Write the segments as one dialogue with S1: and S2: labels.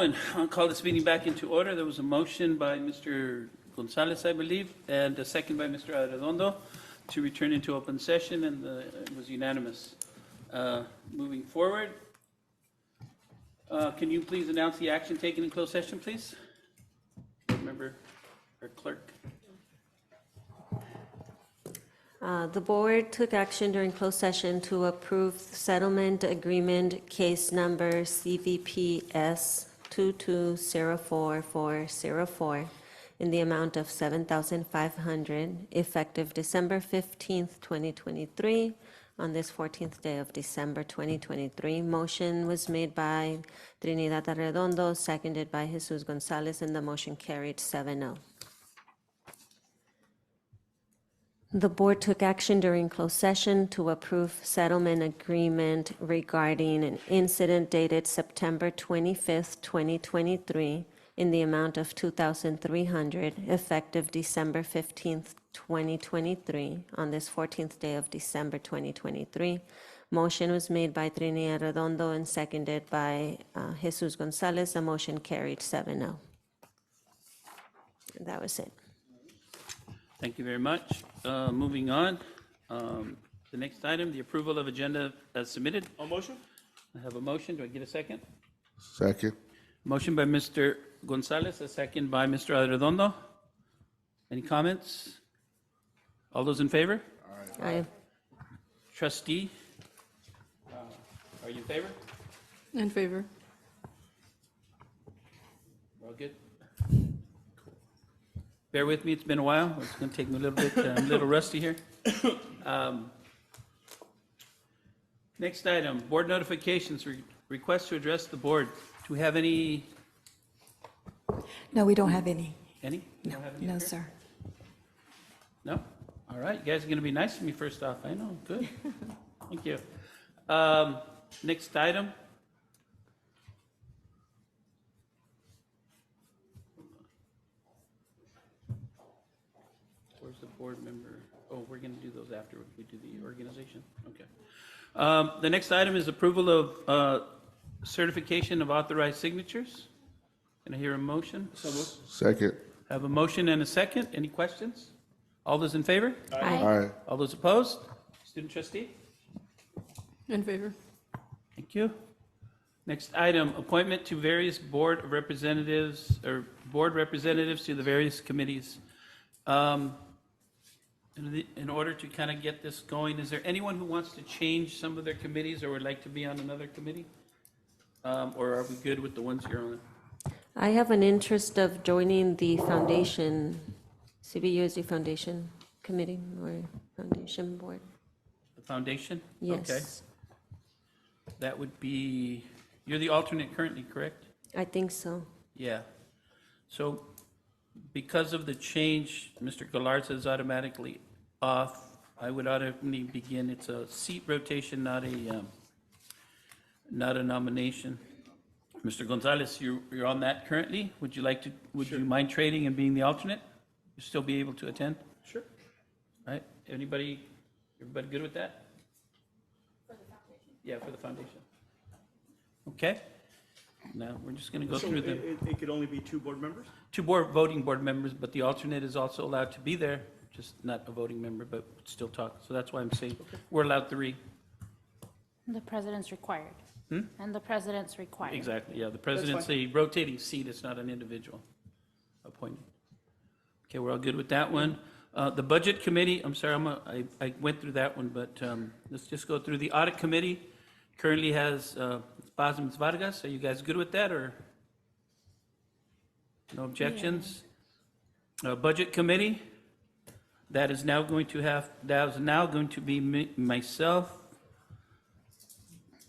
S1: And I'll call this meeting back into order. There was a motion by Mr. Gonzalez, I believe, and a second by Mr. Arredondo to return into open session, and it was unanimous. Moving forward, can you please announce the action taken in closed session, please? Remember, our clerk.
S2: The board took action during closed session to approve settlement agreement case number CVPS 22044404 in the amount of $7,500 effective December 15th, 2023 on this 14th day of December 2023. Motion was made by Trinidad Arredondo, seconded by Jesus Gonzalez, and the motion carried 7-0. The board took action during closed session to approve settlement agreement regarding an incident dated September 25th, 2023 in the amount of $2,300 effective December 15th, 2023 on this 14th day of December 2023. Motion was made by Trinidad Redondo and seconded by Jesus Gonzalez. The motion carried 7-0. And that was it.
S1: Thank you very much. Moving on, the next item, the approval of agenda as submitted.
S3: On motion?
S1: I have a motion. Do I get a second?
S4: Second.
S1: Motion by Mr. Gonzalez, a second by Mr. Arredondo. Any comments? All those in favor?
S2: Aye.
S1: Trustee, are you in favor?
S5: In favor.
S1: We're all good? Bear with me, it's been a while. It's going to take me a little bit, I'm a little rusty here. Next item, board notifications, request to address the board. Do we have any?
S6: No, we don't have any.
S1: Any? You
S6: No,
S1: don't have any
S6: no,
S1: here?
S6: sir.
S1: No? All right, you guys are going to be nice to me first off. I know, good. Thank you. Next item. Where's the board member? Oh, we're going to do those after we do the organization. Okay. The next item is approval of certification of authorized signatures. Can I hear a motion?
S4: Second.
S1: I have a motion and a second. Any questions? All those in favor?
S4: Aye.
S1: All those opposed? Student trustee?
S5: In favor.
S1: Thank you. Next item, appointment to various board of representatives or board representatives to the various committees. In order to kind of get this going, is there anyone who wants to change some of their committees or would like to be on another committee? Or are we good with the ones you're on?
S2: I have an interest of joining the foundation, CVUSD Foundation Committee or Foundation Board.
S1: The foundation?
S2: Yes.
S1: Okay. That would be, you're the alternate currently, correct?
S2: I think so.
S1: Yeah. So because of the change, Mr. Galarza is automatically off. I would automatically begin. It's a seat rotation, not a nomination. Mr. Gonzalez, you're on that currently. Would you like to, would you mind trading and being the alternate? You still be able to attend?
S3: Sure.
S1: All right. Everybody good with that? For the foundation? Yeah, for the foundation. Okay. Now, we're just going to go
S3: So
S1: through them.
S3: it could only be 2 board members?
S1: 2 voting board members, but the alternate is also allowed to be there, just not a voting member, but still talk. So that's why I'm saying we're allowed 3.
S7: The president's required. And the president's required.
S1: Exactly, yeah. The president's a rotating seat. It's not an individual appointment. Okay, we're all good with that one. The budget committee, I'm sorry, I went through that one, but let's just go through the audit committee. Currently has Paz and Ms. Vargas. Are you guys good with that or no objections? Budget committee, that is now going to be myself,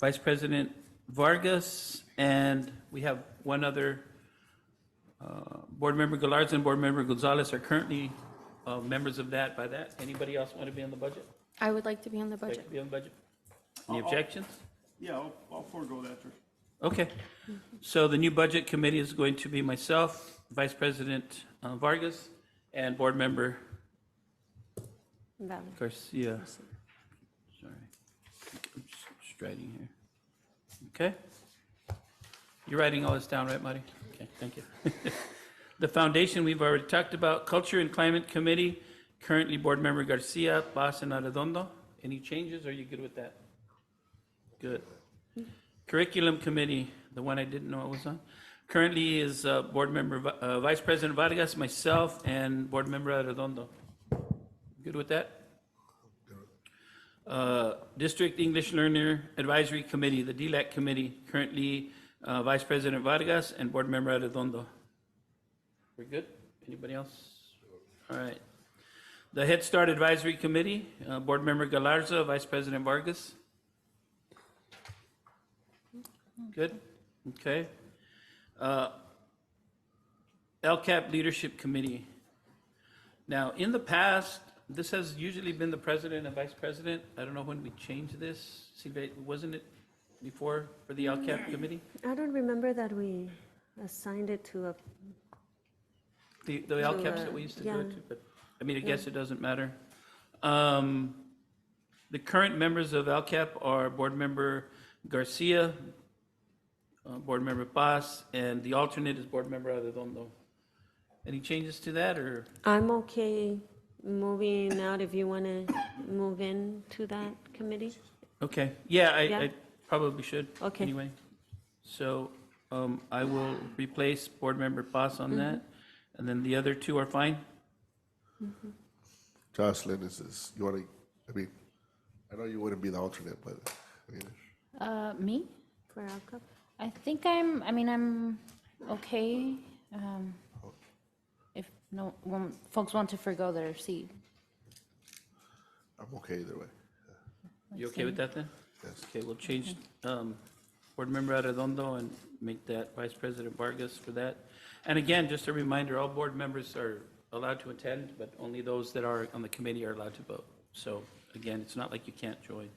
S1: Vice President Vargas, and we have one other board member Galarza and board member Gonzalez are currently members of that. By that, anybody else want to be on the budget?
S5: I would like to be on the
S1: Like
S5: budget.
S1: to be on the budget? Any objections?
S3: Yeah, I'll forego that.
S1: Okay. So the new budget committee is going to be myself, Vice President Vargas, and board member
S2: Valid.
S1: Garcia. Sorry. I'm just striding here. Okay. You're writing all this down, right, Marty? Okay, thank you. The foundation, we've already talked about. Culture and Climate Committee, currently Board Member Garcia, Paz, and Arredondo. Any changes, or are you good with that? Good. Curriculum Committee, the one I didn't know I was on. Currently is Board Member, Vice President Vargas, myself, and Board Member Arredondo. Good with that? District English Learner Advisory Committee, the DLAC Committee, currently Vice President Vargas and Board Member Arredondo. We're good? Anybody else? All right. The Head Start Advisory Committee, Board Member Galarza, Vice President Vargas. Good? Okay. LCAP Leadership Committee. Now, in the past, this has usually been the president and vice president. I don't know when we changed this. Silvia, wasn't it before for the LCAP committee?
S2: I don't remember that we assigned it to a,
S1: The LCAPs that we used to go
S2: yeah.
S1: to, but, I mean, I guess it doesn't matter. The current members of LCAP are Board Member Garcia, Board Member Paz, and the alternate is Board Member Arredondo. Any changes to that, or?
S2: I'm okay moving out if you want to move into that committee.
S1: Okay, yeah,
S2: Yeah.
S1: I probably should.
S2: Okay.
S1: Anyway, so I will replace Board Member Paz on that, and then the other two are fine?
S4: Jocelyn, you want to, I mean, I know you wouldn't be the alternate, but, I mean,
S7: Me?
S2: For ALCOP?
S7: I think I'm okay. If no, when folks want to forgo their seat.
S4: I'm okay either way.
S1: You okay with that then?
S4: Yes.
S1: Okay, we'll change Board Member Arredondo and make that Vice President Vargas for that. And again, just a reminder, all board members are allowed to attend, but only those that are on the committee are allowed to vote. So again, it's not like you can't join.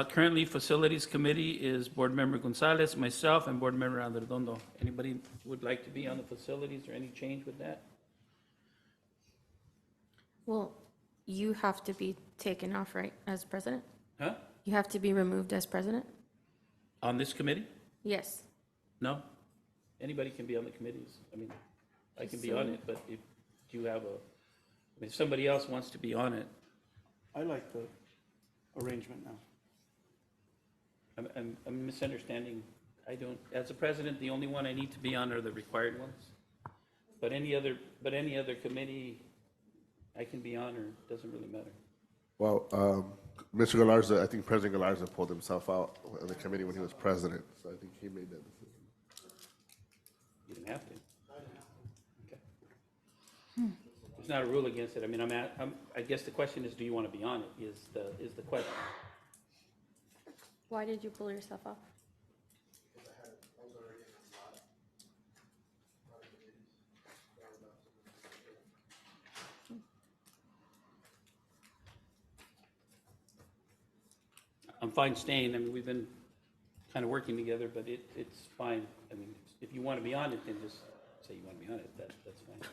S1: Currently, Facilities Committee is Board Member Gonzalez, myself, and Board Member Arredondo. Anybody would like to be on the facilities or any change with that?
S5: Well, you have to be taken off, right, as president?
S1: Huh?
S5: You have to be removed as president?
S1: On this committee?
S5: Yes.
S1: No? Anybody can be on the committees. I mean, I can be on it, but if you have if somebody else wants to be on it,
S3: I like the arrangement now.
S1: I'm misunderstanding. I don't, as a president, the only one I need to be on are the required ones. But any other committee I can be on, or it doesn't really matter.
S4: Well, Mr. Galarza, I think President Galarza pulled himself out of the committee when he was president, so I think he made that decision.
S1: You didn't have to. Okay. There's not a rule against it. I mean, I guess the question is, do you want to be on it, is the question.
S5: Why did you pull yourself off?
S1: I'm fine staying. I mean, we've been kind of working together, but it's fine. I mean, if you want to be on it, then just say you want to be on it. That's fine.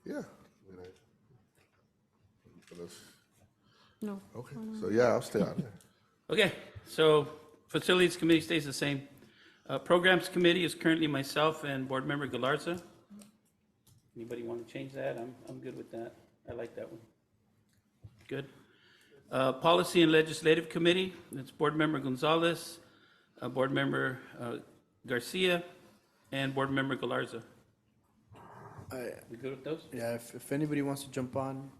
S4: Yeah. I mean,
S5: No.
S4: okay, so yeah, I'll stay on there.
S1: Okay, so Facilities Committee stays the same. Programs Committee is currently myself and Board Member Galarza. Anybody want to change that? I'm good with that. I like that one. Good. Policy and Legislative Committee, it's Board Member Gonzalez, Board Member Garcia, and Board Member Galarza. We good with those?
S8: Yeah, if anybody wants to jump on,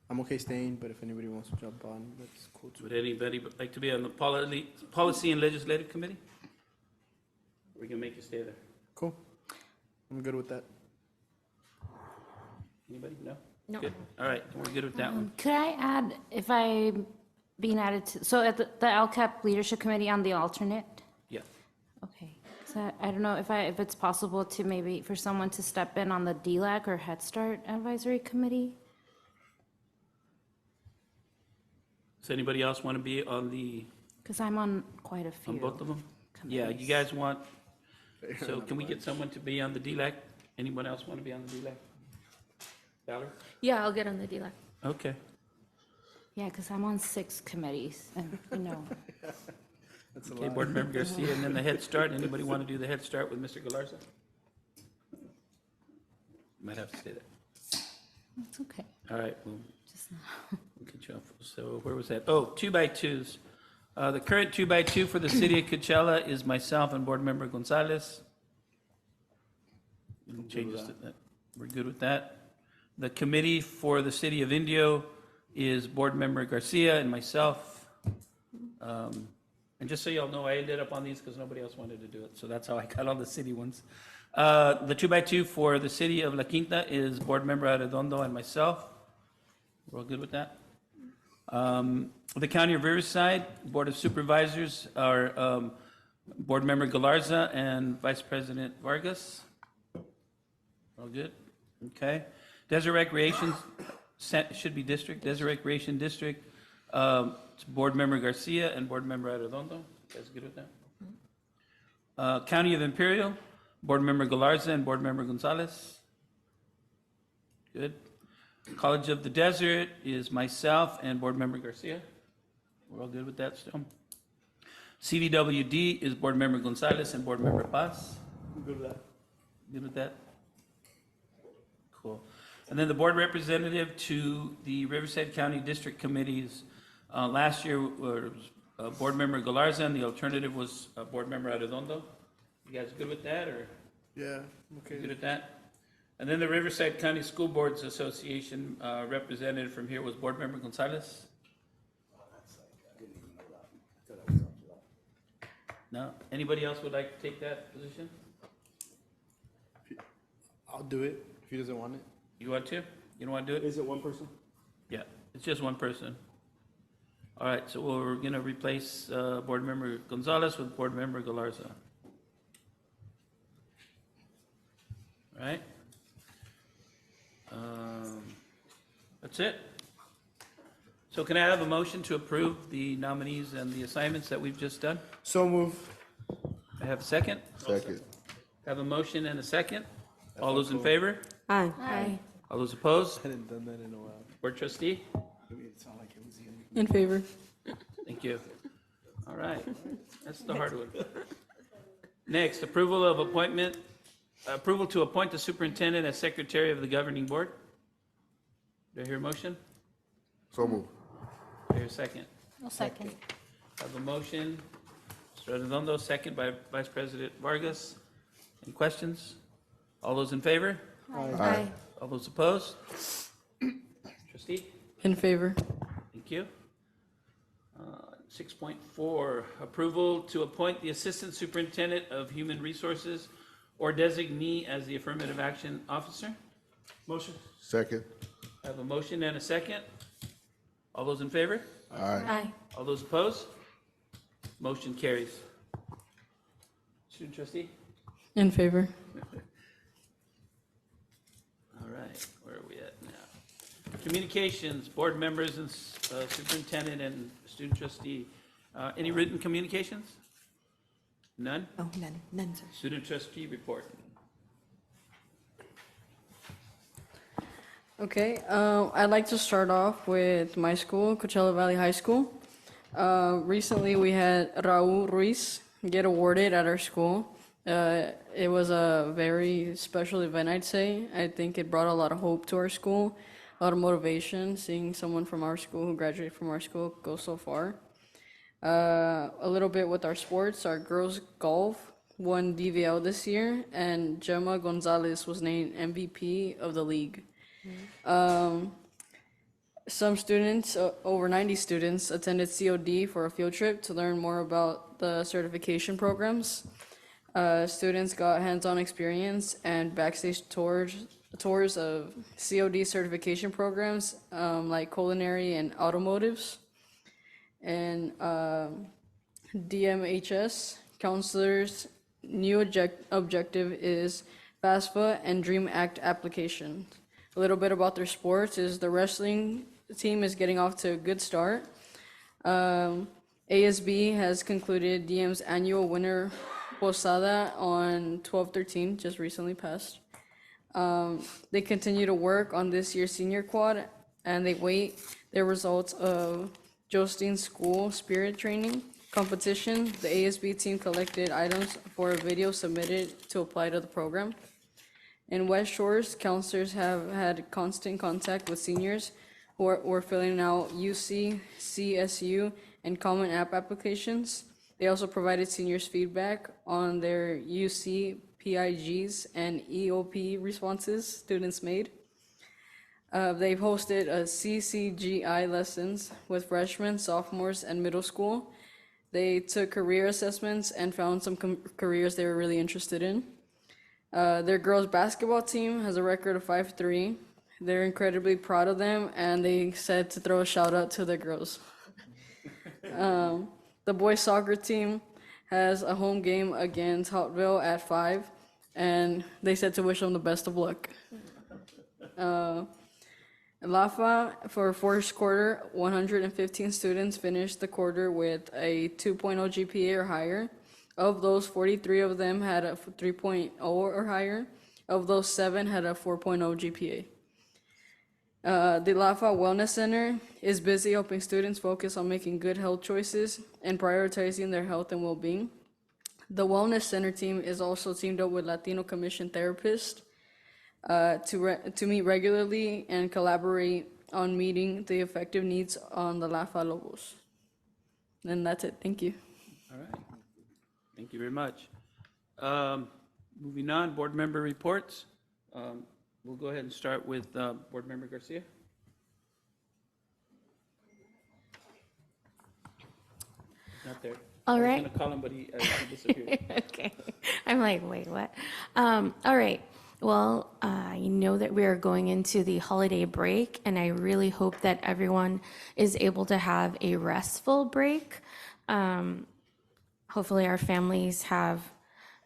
S8: I'm okay staying, but if anybody wants to jump on, that's cool too.
S1: Would anybody like to be on the Policy and Legislative Committee? We're gonna make you stay there.
S8: Cool. I'm good with that.
S1: Anybody? No?
S5: No.
S1: Good. All right, we're good with that one.
S7: Could I add, if I being added to, so at the LCAP Leadership Committee, I'm the alternate?
S1: Yeah.
S7: Okay. So I don't know if it's possible to maybe for someone to step in on the DLAC or Head Start Advisory Committee?
S1: Does anybody else want to be on
S7: Because I'm on quite a few.
S1: on both of them? Yeah, you guys want, so can we get someone to be on the DLAC? Anyone else want to be on the DLAC? Valerie?
S5: Yeah, I'll get on the DLAC.
S1: Okay.
S7: Yeah, because I'm on 6 committees, and, you know.
S8: That's a
S1: Okay,
S8: lot.
S1: Board Member Garcia, and then the Head Start. Anybody want to do the Head Start with Mr. Galarza? Might have to stay there.
S7: It's okay.
S1: All right, we'll
S7: Just
S1: we'll get you off. So where was that? Oh, 2x2s. The current 2x2 for the city of Coachella is myself and Board Member Gonzalez. Any changes to that? We're good with that. The committee for the city of Indio is Board Member Garcia and myself. And just so y'all know, I ended up on these because nobody else wanted to do it, so that's how I got all the city ones. The 2x2 for the city of La Quinta is Board Member Arredondo and myself. We're all good with that? The County of Riverside Board of Supervisors are Board Member Galarza and Vice President Vargas. All good? Okay. Desert Recreation, should be district, Desert Recreation District, it's Board Member Garcia and Board Member Arredondo. You guys good with that? County of Imperial, Board Member Galarza and Board Member Gonzalez. Good. College of the Desert is myself and Board Member Garcia. We're all good with that still. CVWD is Board Member Gonzalez and Board Member Paz.
S3: I'm good with that.
S1: Good with that? Cool. And then the board representative to the Riverside County District Committees, last year was Board Member Galarza, and the alternative was Board Member Arredondo. You guys good with that, or
S8: Yeah, okay.
S1: good at that? And then the Riverside County School Boards Association, representative from here was Board Member Gonzalez. No? Anybody else would like to take that position?
S8: I'll do it if he doesn't want it.
S1: You want to? You don't want to do it?
S3: Is it one person?
S1: Yeah, it's just one person. All right, so we're gonna replace Board Member Gonzalez with Board Member Galarza. All right? That's it. So can I have a motion to approve the nominees and the assignments that we've just done?
S8: So move.
S1: I have a second?
S4: Second.
S1: Have a motion and a second? All those in favor?
S2: Aye.
S5: Aye.
S1: All those opposed?
S8: I hadn't done that in a while.
S1: Board trustee?
S6: In favor.
S1: Thank you. All right, that's the hard one. Next, approval to appoint the superintendent as secretary of the governing board. Do I hear a motion?
S4: So move.
S1: Do I hear a second?
S7: I'll second.
S1: I have a motion, Mr. Arredondo, second by Vice President Vargas. Any questions? All those in favor?
S5: Aye.
S1: All those opposed? Trustee?
S6: In favor.
S1: Thank you. 6.4, approval to appoint the Assistant Superintendent of Human Resources or designee as the affirmative action officer.
S3: Motion?
S4: Second.
S1: I have a motion and a second. All those in favor?
S4: Aye.
S5: Aye.
S1: All those opposed? Motion carries. Student trustee?
S6: In favor.
S1: All right, where are we at now? Communications, board members and superintendent and student trustee. Any written communications? None?
S6: Oh, none, sir.
S1: Student trustee report.
S9: Okay, I'd like to start off with my school, Coachella Valley High School. Recently, we had Raul Ruiz get awarded at our school. It was a very special event, I'd say. I think it brought a lot of hope to our school, a lot of motivation, seeing someone from our school who graduated from our school go so far. A little bit with our sports, our girls golf won DVL this year, and Gemma Gonzalez was named MVP of the league. Some students, over 90 students, attended COD for a field trip to learn more about the certification programs. Students got hands-on experience and backstage tours of COD certification programs, like culinary and automotives. And DMHS counselors' new objective is FAFSA and DREAM Act applications. A little bit about their sports is the wrestling team is getting off to a good start. ASB has concluded DM's annual winter posada on 12/13, just recently passed. They continue to work on this year's senior quad, and they wait their results of Jostine's school spirit training. competition, the ASB team collected items for a video submitted to apply to the program. In West Shores, counselors have had constant contact with seniors who were filling out UC, CSU, and Common App applications. They also provided seniors feedback on their UC, PIGs, and EOP responses students made. They've hosted a CCGI lessons with freshmen, sophomores, and middle school. They took career assessments and found some careers they were really interested in. Their girls' basketball team has a record of 5-3. They're incredibly proud of them, and they said to throw a shout out to the girls. The boys' soccer team has a home game against Hotville at 5, and they said to wish them the best of luck. LAFA, for first quarter, 115 students finished the quarter with a 2.0 GPA or higher. Of those, 43 of them had a 3.0 or higher. Of those, 7 had a 4.0 GPA. The LAFA Wellness Center is busy helping students focus on making good health choices and prioritizing their health and well-being. The Wellness Center team is also teamed up with Latino Commission therapists to meet regularly and collaborate on meeting the effective needs on the LAFA Lobos. And that's it. Thank you.
S1: All right. Thank you very much. Moving on, board member reports. We'll go ahead and start with Board Member Garcia. Not there.
S5: All right.
S1: I was going to call him, but he disappeared.
S5: Okay. I'm like, wait, what? All right. Well, I know that we are going into the holiday break, and I really hope that everyone is able to have a restful break. Hopefully our families have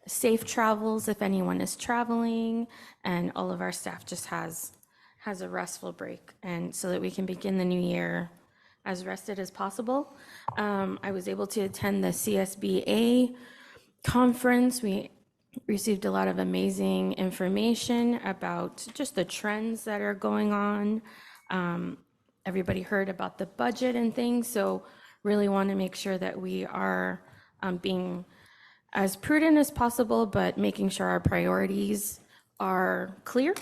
S5: safe travels if anyone is traveling, and all of our staff just has a restful break, and so that we can begin the new year as rested as possible. I was able to attend the CSBA conference. We received a lot of amazing information about just the trends that are going on. Everybody heard about the budget and things, so really want to make sure that we are being as prudent as possible, but making sure our priorities are clear.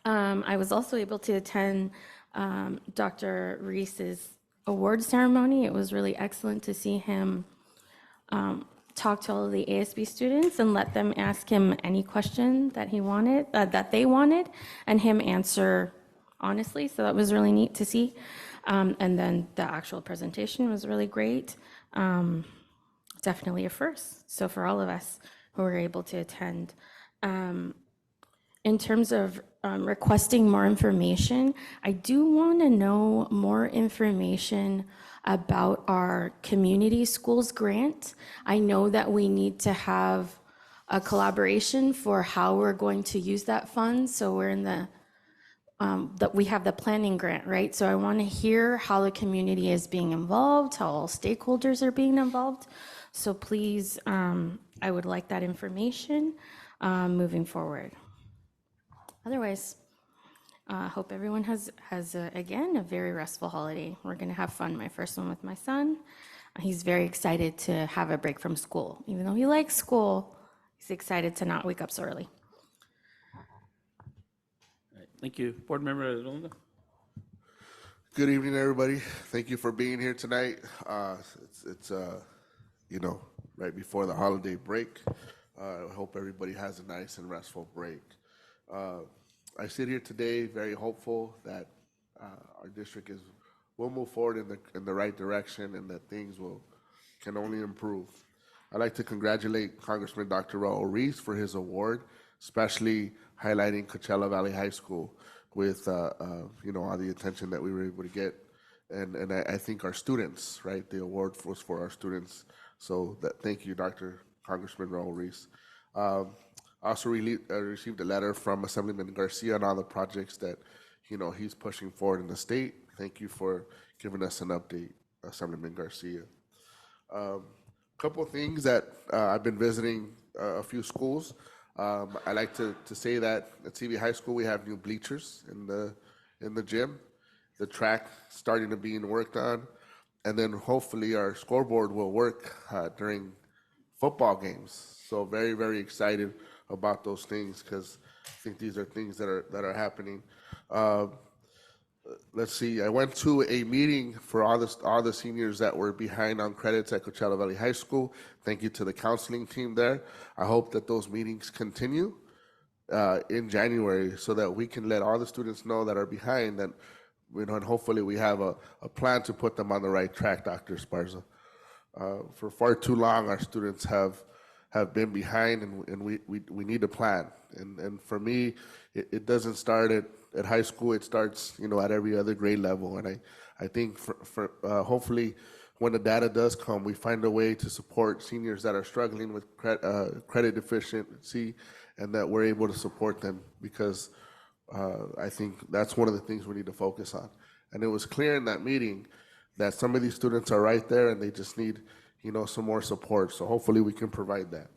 S5: I was also able to attend Dr. Reese's award ceremony. It was really excellent to see him talk to all of the ASB students and let them ask him any question that he wanted, that they wanted, and him answer honestly. So that was really neat to see. And then the actual presentation was really great. Definitely a first. So for all of us who were able to attend. In terms of requesting more information, I do want to know more information about our community schools grant. I know that we need to have a collaboration for how we're going to use that fund. So we're in that we have the planning grant, right? So I want to hear how the community is being involved, how all stakeholders are being involved. So please, I would like that information moving forward. Otherwise, hope everyone has again, a very restful holiday. We're gonna have fun. My first one with my son. He's very excited to have a break from school. Even though he likes school, he's excited to not wake up so early.
S1: All right, thank you. Board Member Arredondo.
S4: Good evening, everybody. Thank you for being here tonight. It's right before the holiday break. I hope everybody has a nice and restful break. I sit here today very hopeful that our district will move forward in the right direction and that things can only improve. I'd like to congratulate Congressman Dr. Raul Reese for his award, especially highlighting Coachella Valley High School with all the attention that we were able to get, and I think our students, right? The award was for our students. So thank you, Congressman Raul Reese. I also received a letter from Assemblyman Garcia on all the projects that he's pushing forward in the state. Thank you for giving us an update, Assemblyman Garcia. A couple of things that I've been visiting a few schools. I like to say that at CV High School we have new bleachers in the gym. The track starting to being worked on. and then hopefully our scoreboard will work during football games. So very, very excited about those things because I think these are things that are happening. Uh, let's see. I went to a meeting for all the seniors that were behind on credits at Coachella Valley High School. Thank you to the counseling team there. I hope that those meetings continue in January so that we can let all the students know that are behind that, and hopefully we have a plan to put them on the right track, Dr. Esparza. For far too long, our students have been behind, and we need a plan. And for me, it doesn't start at high school. It starts, at every other grade level. And I think for hopefully when the data does come, we find a way to support seniors that are struggling with credit deficiency, and that we're able to support them because I think that's one of the things we need to focus on. And it was clear in that meeting that some of these students are right there and they just need, some more support. So hopefully we can provide that.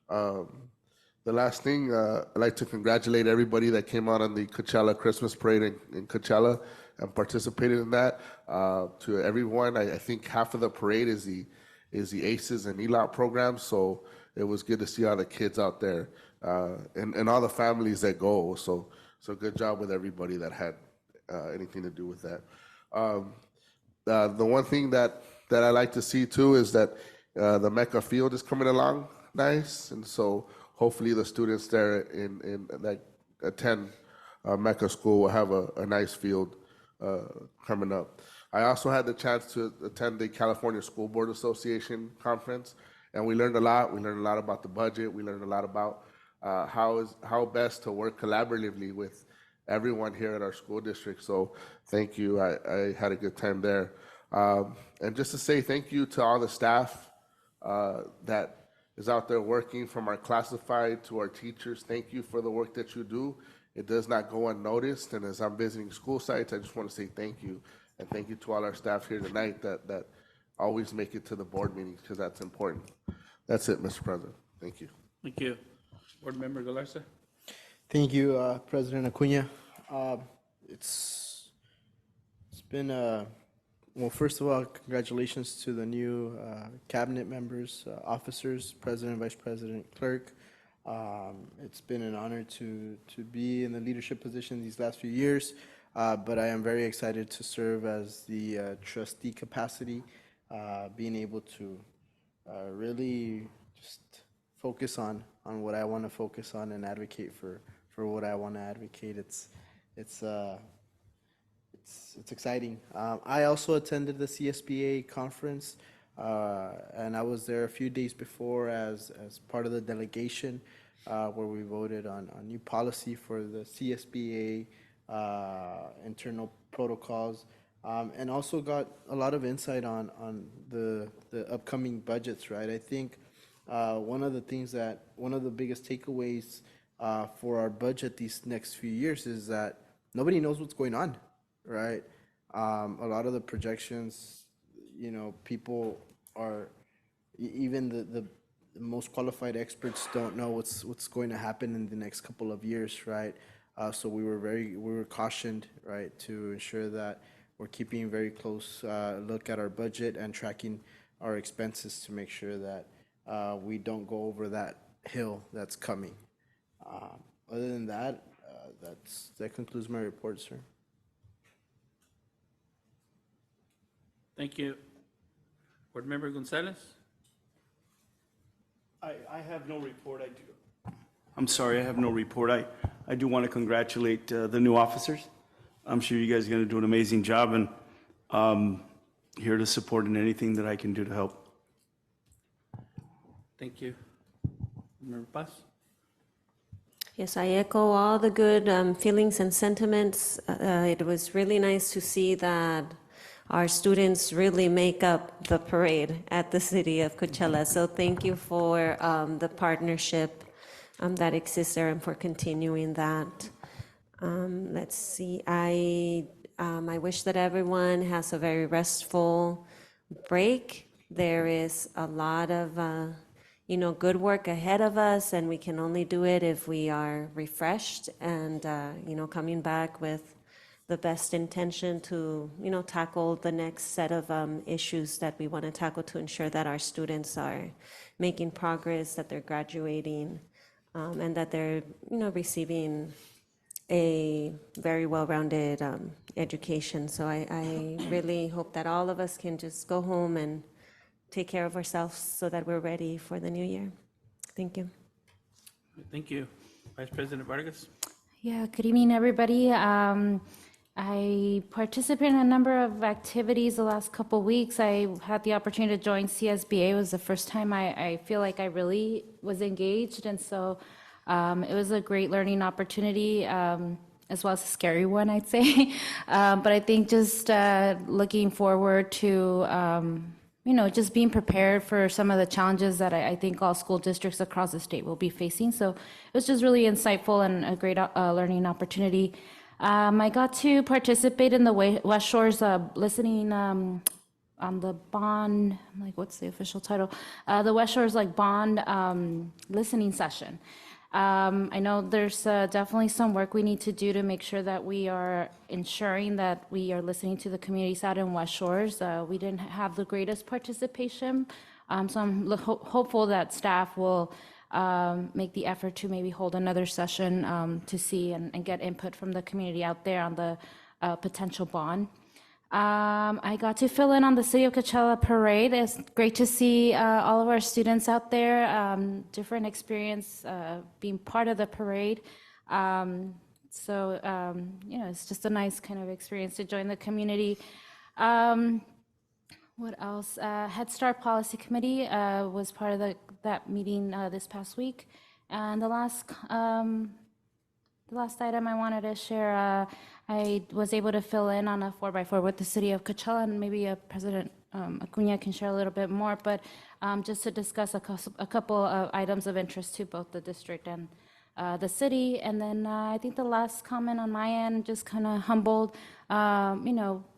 S4: The last thing, I'd like to congratulate everybody that came out on the Coachella Christmas Parade in Coachella and participated in that. To everyone, I think half of the parade is the ACEs and ELOT programs. So it was good to see all the kids out there and all the families that go. So good job with everybody that had anything to do with that. The one thing that I like to see too is that the Mecca field is coming along nice, and so hopefully the students there in that attend Mecca school will have a nice field coming up. I also had the chance to attend the California School Board Association conference, and we learned a lot. We learned a lot about the budget. We learned a lot about how best to work collaboratively with everyone here at our school district. So thank you. I had a good time there. And just to say thank you to all the staff that is out there working, from our classified to our teachers. Thank you for the work that you do. It does not go unnoticed. And as I'm visiting school sites, I just want to say thank you. And thank you to all our staff here tonight that always make it to the board meetings, because that's important. That's it, Mr. President. Thank you.
S1: Thank you. Board Member Galarza?
S8: Thank you, President Acuna. It's been well, first of all, congratulations to the new cabinet members, officers, president, vice president, clerk. It's been an honor to be in the leadership position these last few years, but I am very excited to serve as the trustee capacity, being able to really just focus on what I want to focus on and advocate for what I want to advocate. It's exciting. I also attended the CSBA conference, and I was there a few days before as part of the delegation, where we voted on a new policy for the CSBA internal protocols, and also got a lot of insight on the upcoming budgets, right? I think one of the biggest takeaways for our budget these next few years is that nobody knows what's going on, right? A lot of the projections, people are, even the most qualified experts don't know what's going to happen in the next couple of years, right? So we were cautioned, right, to ensure that we're keeping a very close look at our budget and tracking our expenses to make sure that we don't go over that hill that's coming. Other than that, that concludes my report, sir.
S1: Thank you. Board Member Gonzalez?
S3: I have no report. I'm sorry, I have no report. I do want to congratulate the new officers. I'm sure you guys are going to do an amazing job, and here to support in anything that I can do to help.
S1: Thank you. Member Paz?
S2: Yes, I echo all the good feelings and sentiments. It was really nice to see that our students really make up the parade at the city of Coachella. So thank you for the partnership that exists there and for continuing that. Let's see, I wish that everyone has a very restful break. There is a lot of good work ahead of us, and we can only do it if we are refreshed and coming back with the best intention to, tackle the next set of issues that we want to tackle to ensure that our students are making progress, that they're graduating, and that they're, receiving a very well-rounded education. So I really hope that all of us can just go home and take care of ourselves so that we're ready for the new year. Thank you.
S1: Thank you. Vice President Vargas?
S7: Yeah, good evening, everybody. I participated in a number of activities the last couple weeks. I had the opportunity to join CSBA. It was the first time I feel like I really was engaged, and so it was a great learning opportunity, as well as a scary one, I'd say. But I think just looking forward to just being prepared for some of the challenges that I think all school districts across the state will be facing. So it was just really insightful and a great learning opportunity. I got to participate in the West Shores listening on the bond, I'm like, what's the official title? The West Shores bond listening session. I know there's definitely some work we need to do to make sure that we are ensuring that we are listening to the communities out in West Shores. We didn't have the greatest participation, so I'm hopeful that staff will make the effort to maybe hold another session to see and get input from the community out there on the potential bond. I got to fill in on the City of Coachella parade. It's great to see all of our students out there, different experience being part of the parade. It's just a nice kind of experience to join the community. What else? Head Start Policy Committee was part of that meeting this past week. And the last item I wanted to share, I was able to fill in on a 4x4 with the City of Coachella, and maybe President Acuna can share a little bit more, but just to discuss a couple of items of interest to both the district and the city. And then I think the last comment on my end, just kind of humbled. I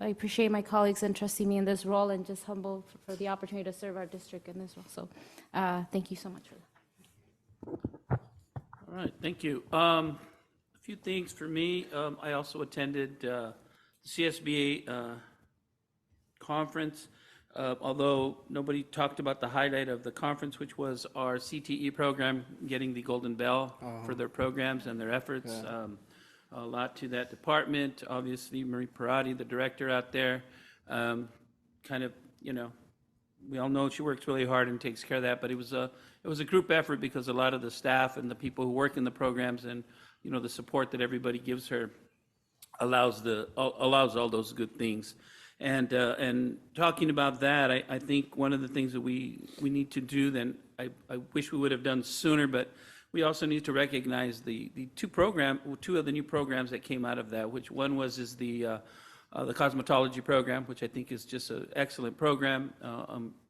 S7: appreciate my colleagues entrusting me in this role, and just humbled for the opportunity to serve our district in this role. So thank you so much for that.
S1: All right, thank you. A few things for me. I also attended the CSBA conference, although nobody talked about the highlight of the conference, which was our CTE program getting the Golden Bell for their programs and their efforts. Yeah. A lot to that department. Obviously, Marie Parati, the director out there, we all know she works really hard and takes care of that, but it was a group effort because a lot of the staff and the people who work in the programs and the support that everybody gives her allows all those good things. And talking about that, I think one of the things that we need to do, then I wish we would have done sooner, but we also need to recognize the two of the new programs that came out of that, which one is the cosmetology program, which I think is just an excellent program,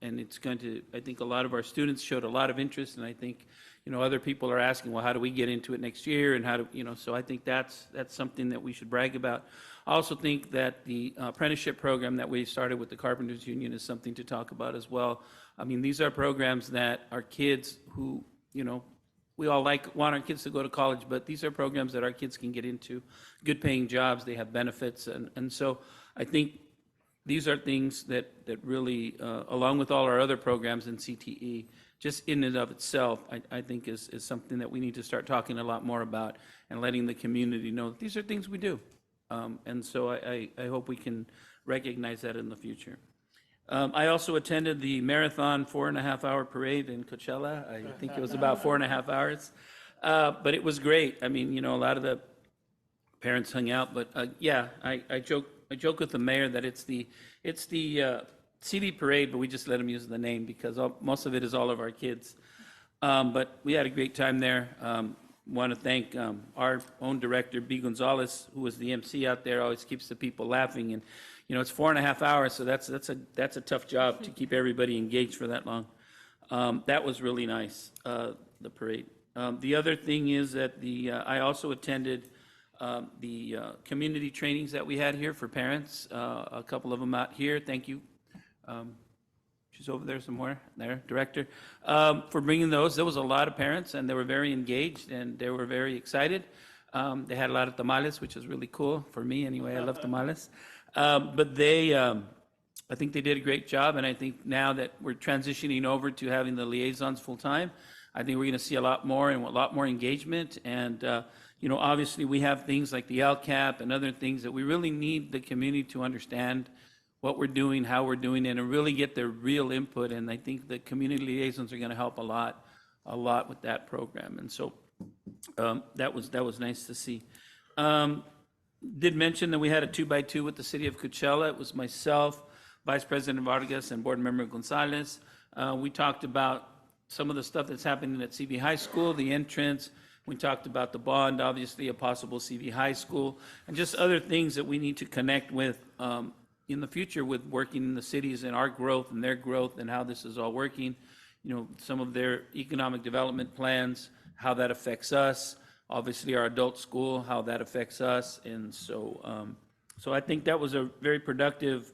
S1: and it's going to, I think a lot of our students showed a lot of interest, and I think, other people are asking, well, how do we get into it next year, and how do, so I think that's something that we should brag about. I also think that the apprenticeship program that we started with the Carpenters Union is something to talk about as well. I mean, these are programs that our kids who, we all want our kids to go to college, but these are programs that our kids can get into, good paying jobs, they have benefits. And so I think these are things that really, along with all our other programs in CTE, just in and of itself, I think is something that we need to start talking a lot more about and letting the community know that these are things we do. And so I hope we can recognize that in the future. I also attended the marathon 4.5-hour parade in Coachella. I think it was about 4.5 hours, but it was great. I mean, a lot of the parents hung out, but I joke with the mayor that it's the CD parade, but we just let him use the name because most of it is all of our kids. But we had a great time there. Want to thank our own director, B. Gonzalez, who was the MC out there, always keeps the people laughing. And, it's 4.5 hours, so that's a tough job to keep everybody engaged for that long. That was really nice, the parade. The other thing is that I also attended the community trainings that we had here for parents, a couple of them out here. Thank you. She's over there somewhere, there, director, for bringing those. There was a lot of parents, and they were very engaged, and they were very excited. They had a lot of tamales, which is really cool for me anyway. I love tamales. But I think they did a great job, and I think now that we're transitioning over to having the liaisons full-time, I think we're going to see a lot more and a lot more engagement. And, obviously we have things like the LCAP and other things that we really need the community to understand what we're doing, how we're doing it, and really get their real input. And I think the community liaisons are going to help a lot with that program. And so that was nice to see. Did mention that we had a 2x2 with the city of Coachella. It was myself, Vice President Vargas, and Board Member Gonzalez. We talked about some of the stuff that's happening at CV High School, the entrance. We talked about the bond, obviously a possible CV High School, and just other things that we need to connect with in the future with working in the cities and our growth and their growth and how this is all working. Some of their economic development plans, how that affects us. Obviously, our adult school, how that affects us. And so I think that was a very productive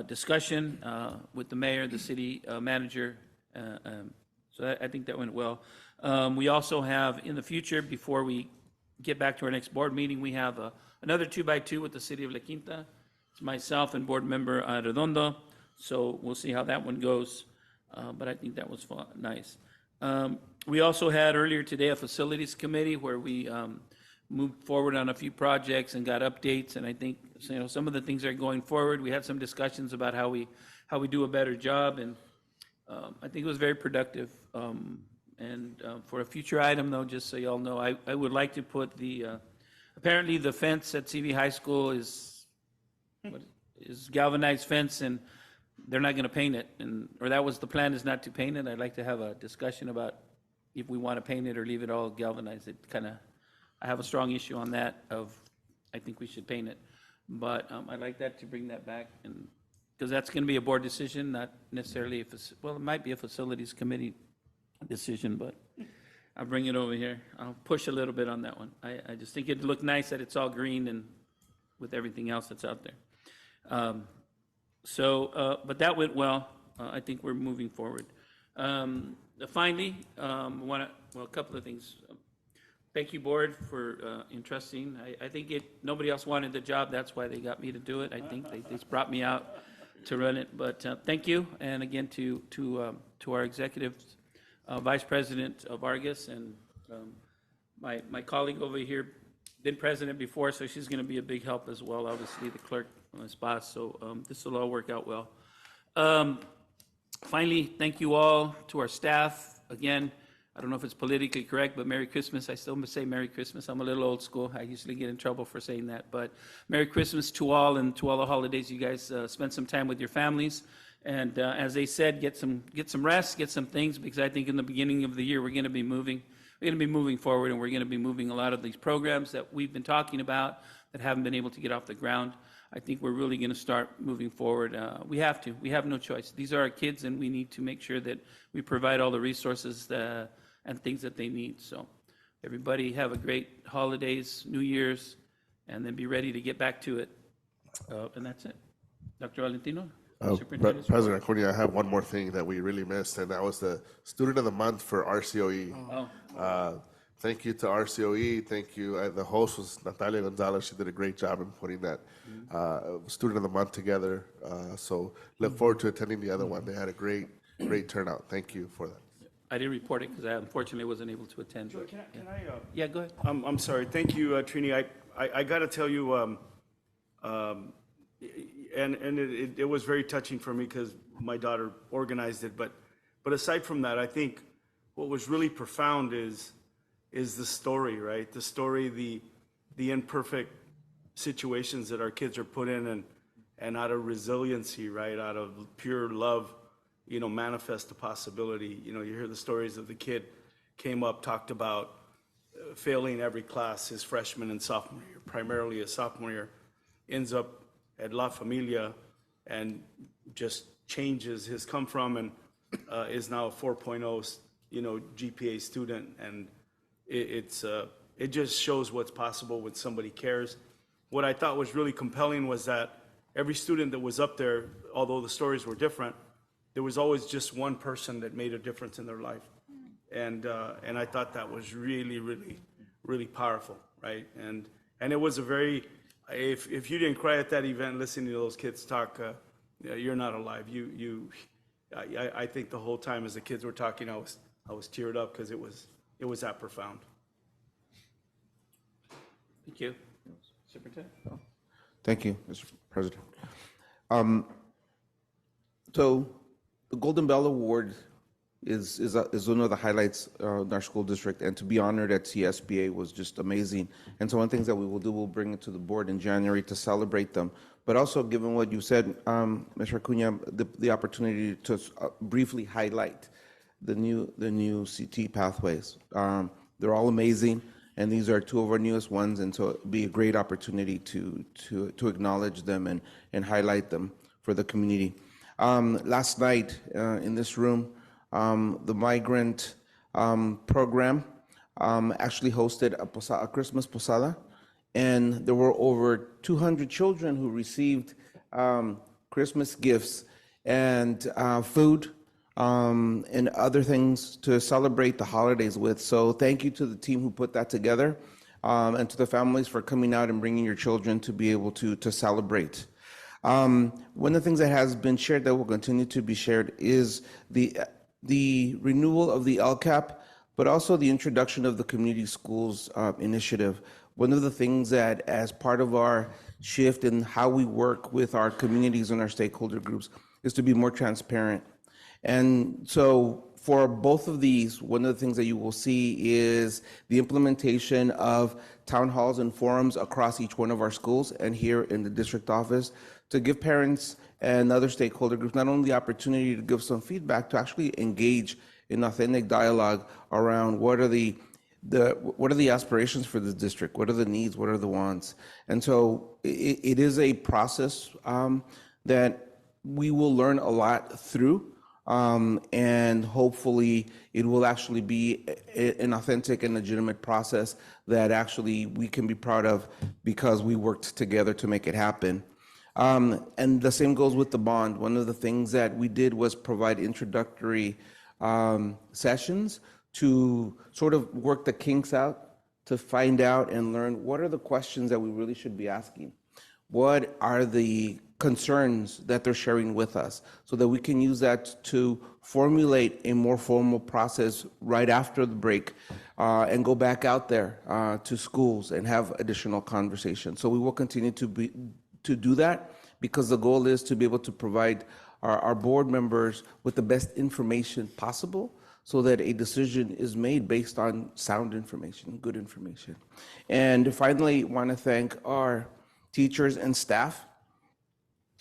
S1: discussion with the mayor, the city manager. So I think that went well. We also have in the future, before we get back to our next board meeting, we have another 2x2 with the city of La Quinta. It's myself and board member Redondo. So we'll see how that one goes. But I think that was fun, nice. We also had earlier today a facilities committee where we moved forward on a few projects and got updates. And I think some of the things are going forward. We had some discussions about how we do a better job, and I think it was very productive. And for a future item, though, just so y'all know, I would like to put apparently the fence at CV High School is galvanized fence, and they're not going to paint it, or that was the plan, is not to paint it. I'd like to have a discussion about if we want to paint it or leave it all galvanized. I have a strong issue on that I think we should paint it. But I'd like that to bring that back, and because that's going to be a board decision, not necessarily it might be a facilities committee decision, but I'll bring it over here. I'll push a little bit on that one. I just think it'd look nice that it's all green and with everything else that's out there. But that went well. I think we're moving forward. Finally, a couple of things. Thank you, board, for entrusting. I think nobody else wanted the job. That's why they got me to do it. I think they just brought me out to run it. But thank you, and again to our executive vice president Vargas, and my colleague over here, been president before, so she's going to be a big help as well. Obviously, the clerk, Ms. Boss. So this will all work out well. Finally, thank you all to our staff. Again, I don't know if it's politically correct, but Merry Christmas. I still must say Merry Christmas. I'm a little old school. I usually get in trouble for saying that. But Merry Christmas to all, and to all the holidays. You guys spend some time with your families. And as they said, get some rest, get some things, because I think in the beginning of the year, we're going to be moving forward, and we're going to be moving a lot of these programs that we've been talking about that haven't been able to get off the ground. I think we're really going to start moving forward. We have to. We have no choice. These are our kids, and we need to make sure that we provide all the resources and things that they need. So everybody have a great holidays, New Year's, and then be ready to get back to it. And that's it. Dr. Valentino?
S4: President Acuna, I have one more thing that we really missed, and that was the Student of the Month for RCOE. Thank you to RCOE. Thank you. The host was Natalia Gonzalez. She did a great job in putting that Student of the Month together. So look forward to attending the other one. They had a great turnout. Thank you for that.
S1: I didn't report it because I unfortunately wasn't able to attend.
S3: Joe, can I
S1: Yeah, go ahead.
S3: I'm sorry. Thank you, Trini. I got to tell you, and it was very touching for me because my daughter organized it. But aside from that, I think what was really profound is the story, right? The story, the imperfect situations that our kids are put in, and out of resiliency, right? Out of pure love, manifest the possibility. You hear the stories of the kid came up, talked about failing every class his freshman and sophomore year, primarily a sophomore year, ends up at La Familia and just changes his come from, and is now a 4.0, GPA student. And it just shows what's possible when somebody cares. What I thought was really compelling was that every student that was up there, although the stories were different, there was always just one person that made a difference in their life. And I thought that was really, really really powerful, right? And it was a very, if you didn't cry at that event listening to those kids talk, you're not alive. I think the whole time as the kids were talking, I was teared up because it was that profound.
S1: Thank you. Superintendent?
S10: Thank you, Mr. President. So the Golden Bell Award is one of the highlights in our school district, and to be honored at CSBA was just amazing. And so one of the things that we will do, we'll bring it to the board in January to celebrate them. But also, given what you said, Mr. Acuna, the opportunity to briefly highlight the new CT pathways. They're all amazing, and these are two of our newest ones, and so it'd be a great opportunity to acknowledge them and highlight them for the community. Last night in this room, the migrant program actually hosted a Christmas posada, and there were over 200 children who received Christmas gifts and food and other things to celebrate the holidays with. So thank you to the team who put that together, and to the families for coming out and bringing your children to be able to celebrate. One of the things that has been shared that will continue to be shared is the renewal of the LCAP, but also the introduction of the community schools initiative. One of the things that, as part of our shift in how we work with our communities and our stakeholder groups, is to be more transparent. And so for both of these, one of the things that you will see is the implementation of town halls and forums across each one of our schools and here in the district office to give parents and other stakeholder groups not only the opportunity to give some feedback, to actually engage in authentic dialogue around what are the aspirations for the district, what are the needs, what are the wants. And so it is a process that we will learn a lot through, and hopefully it will actually be an authentic and legitimate process that actually we can be proud of because we worked together to make it happen. And the same goes with the bond. One of the things that we did was provide introductory sessions to sort of work the kinks out, to find out and learn what are the questions that we really should be asking. What are the concerns that they're sharing with us, so that we can use that to formulate a more formal process right after the break, and go back out there to schools and have additional conversations. So we will continue to do that, because the goal is to be able to provide our board members with the best information possible, so that a decision is made based on sound information, good information. And finally, want to thank our teachers and staff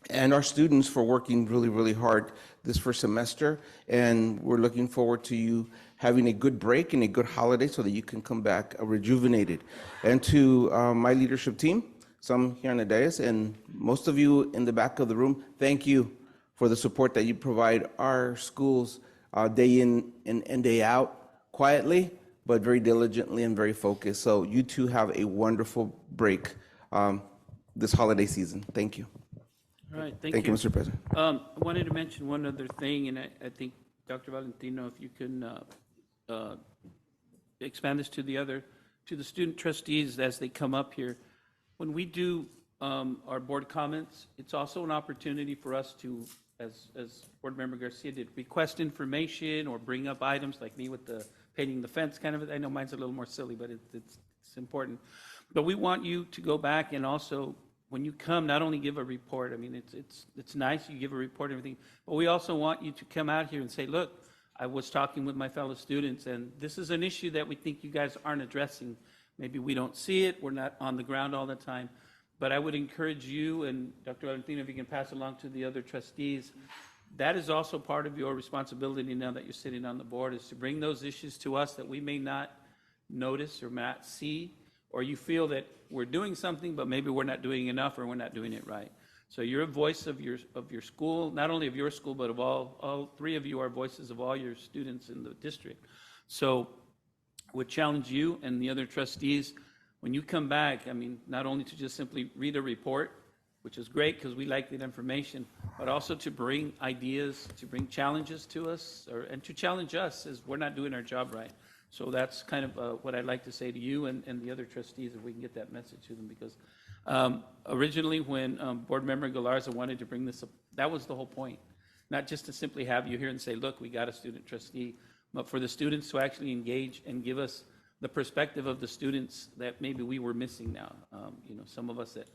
S10: and our students for working really, really hard this first semester. And we're looking forward to you having a good break and a good holiday so that you can come back rejuvenated. And to my leadership team, some here on the dais, and most of you in the back of the room, thank you for the support that you provide our schools day in and day out, quietly, but very diligently and very focused. So you too have a wonderful break this holiday season. Thank you.
S1: All right, thank
S10: Thank you, Mr. President.
S1: I wanted to mention one other thing, and I think, Dr. Valentino, if you can expand this to the student trustees as they come up here. When we do our board comments, it's also an opportunity for us to, as Board Member Garcia did, request information or bring up items like me with the painting the fence kind of. I know mine's a little more silly, but it's important. But we want you to go back and also, when you come, not only give a report. I mean, it's nice you give a report and everything, but we also want you to come out here and say, look, I was talking with my fellow students, and this is an issue that we think you guys aren't addressing. Maybe we don't see it, we're not on the ground all the time, but I would encourage you, and Dr. Valentino, if you can pass along to the other trustees, that is also part of your responsibility now that you're sitting on the board, is to bring those issues to us that we may not notice or not see, or you feel that we're doing something, but maybe we're not doing enough or we're not doing it right. So you're a voice of your school, not only of your school, but of all three of you are voices of all your students in the district. So would challenge you and the other trustees, when you come back, I mean, not only to just simply read a report, which is great because we like that information, but also to bring ideas, to bring challenges to us, and to challenge us as we're not doing our job right. So that's kind of what I'd like to say to you and the other trustees, if we can get that message to them, because originally, when Board Member Galarza wanted to bring this up, that was the whole point. Not just to simply have you here and say, look, we got a student trustee, but for the students to actually engage and give us the perspective of the students that maybe we were missing now. You know, some of us that,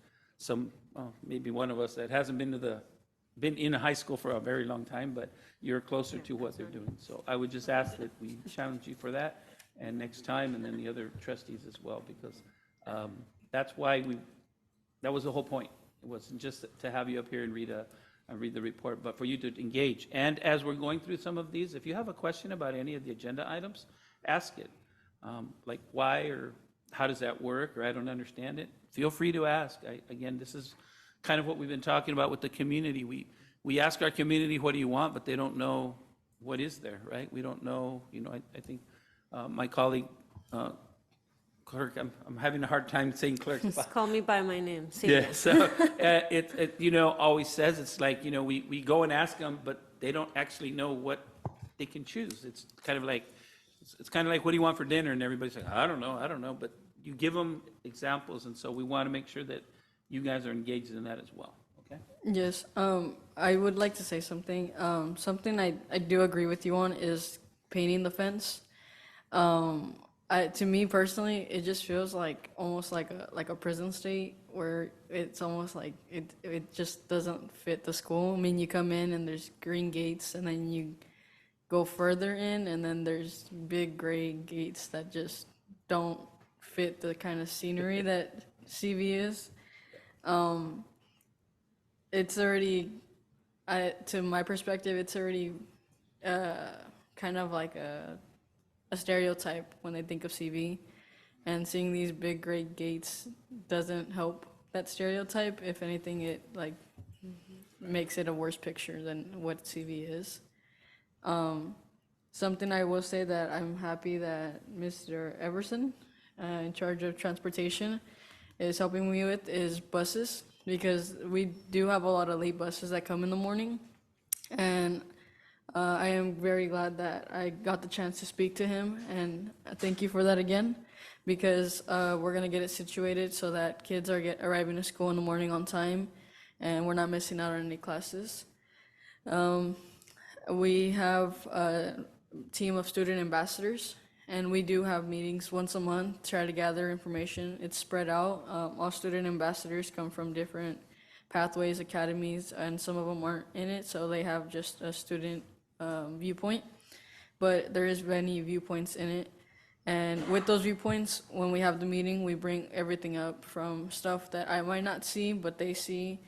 S1: maybe one of us that hasn't been in high school for a very long time, but you're closer to what they're doing. So I would just ask that we challenge you for that, and next time, and then the other trustees as well, because that's why that was the whole point. It wasn't just to have you up here and read the report, but for you to engage. And as we're going through some of these, if you have a question about any of the agenda items, ask it. Like why, or how does that work, or I don't understand it. Feel free to ask. Again, this is kind of what we've been talking about with the community. We ask our community, what do you want, but they don't know what is there, right? We don't know, you know, I think my colleague, clerk, I'm having a hard time saying clerk.
S2: Just call me by my name.
S1: Yeah, so it you know, always says, it's like, you know, we go and ask them, but they don't actually know what they can choose. It's kind of like, what do you want for dinner? And everybody's like, I don't know, but you give them examples, and so we want to make sure that you guys are engaged in that as well, okay?
S9: Yes, I would like to say something. Something I do agree with you on is painting the fence. To me personally, it just feels like almost like a prison state, where it's almost like it just doesn't fit the school. I mean, you come in and there's green gates, and then you go further in, and then there's big gray gates that just don't fit the kind of scenery that CV is. It's already, to my perspective, it's already kind of like a stereotype when they think of CV, and seeing these big gray gates doesn't help that stereotype. If anything, it like makes it a worse picture than what CV is. Something I will say that I'm happy that Mr. Everson, in charge of transportation, is helping me with is buses, because we do have a lot of late buses that come in the morning. And I am very glad that I got the chance to speak to him, and thank you for that again, because we're going to get it situated so that kids are arriving to school in the morning on time, and we're not missing out on any classes. We have a team of student ambassadors, and we do have meetings once a month to try to gather information. It's spread out. All student ambassadors come from different pathways, academies, and some of them aren't in it, so they have just a student viewpoint. But there is many viewpoints in it. And with those viewpoints, when we have the meeting, we bring everything up, from stuff that I might not see, but they see,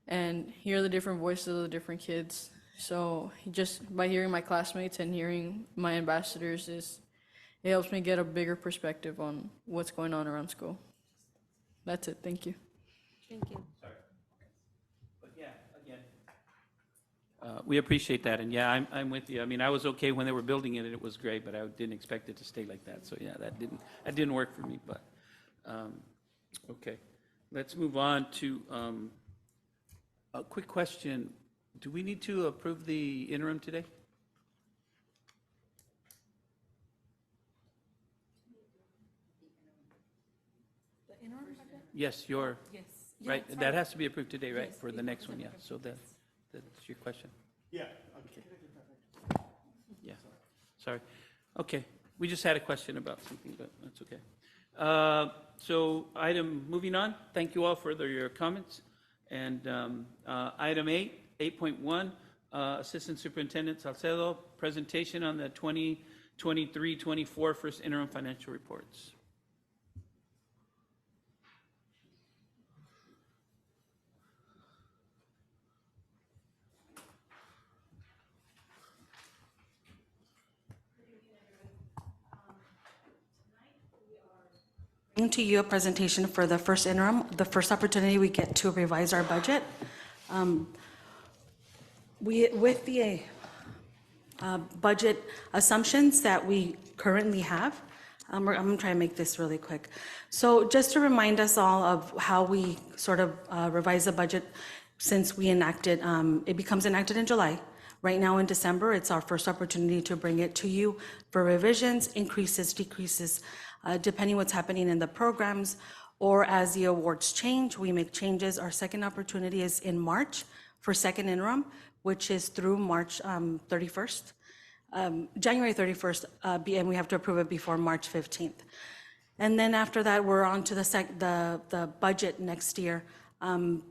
S9: and hear the different voices of the different kids. So just by hearing my classmates and hearing my ambassadors, it helps me get a bigger perspective on what's going on around school. That's it. Thank you.
S2: Thank you.
S1: But yeah, again, we appreciate that, and yeah, I'm with you. I mean, I was okay when they were building it, and it was great, but I didn't expect it to stay like that. So yeah, that didn't work for me, but, okay. Let's move on to a quick question. Do we need to approve the interim today? Yes, right, that has to be approved today, right, for the next one, yeah, so that's your question?
S3: Yeah.
S1: Yeah, sorry. Okay, we just had a question about something, but that's okay. So moving on, thank you all for your comments. And item 8.1, Assistant Superintendent Salcedo, presentation on the 2023-24 first interim financial reports.
S11: Bring to you a presentation for the first interim, the first opportunity we get to revise our budget. With the budget assumptions that we currently have, I'm going to try to make this really quick. So just to remind us all of how we sort of revise the budget since we enacted, it becomes enacted in July. Right now in December, it's our first opportunity to bring it to you for revisions, increases, decreases, depending what's happening in the programs, or as the awards change, we make changes. Our second opportunity is in March for second interim, which is through March 31st, January 31st, and we have to approve it before March 15th. And then after that, we're on to the budget next year,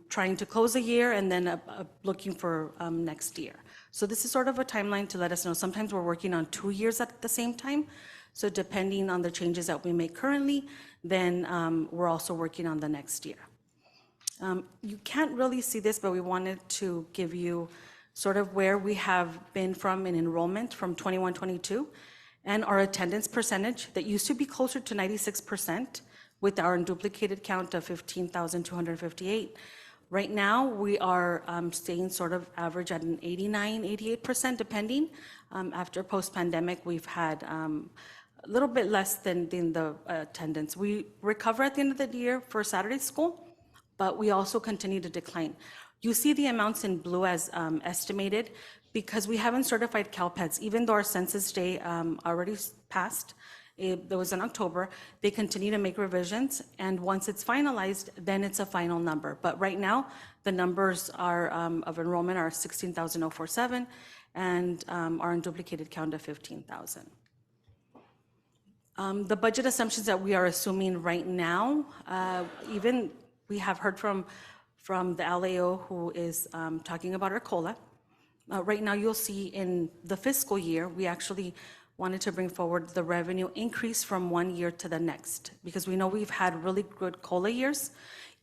S11: trying to close the year and then looking for next year. So this is sort of a timeline to let us know. Sometimes we're working on 2 years at the same time. So depending on the changes that we make currently, then we're also working on the next year. You can't really see this, but we wanted to give you sort of where we have been from in enrollment from 21-22 and our attendance percentage that used to be closer to 96% with our unduplicated count of 15,258. Right now, we are staying sort of average at an 89, 88%, depending. After post-pandemic, we've had a little bit less than the attendance. We recover at the end of the year for Saturday school, but we also continue to decline. You see the amounts in blue as estimated because we haven't certified CalPEDS. Even though our census day already passed, it was in October, they continue to make revisions, and once it's finalized, then it's a final number. But right now, the numbers are of enrollment are 16,047, and our unduplicated count of 15,000. The budget assumptions that we are assuming right now, even we have heard from the LAO who is talking about our COLA. Right now, you'll see in the fiscal year, we actually wanted to bring forward the revenue increase from one year to the next, because we know we've had really good COLA years.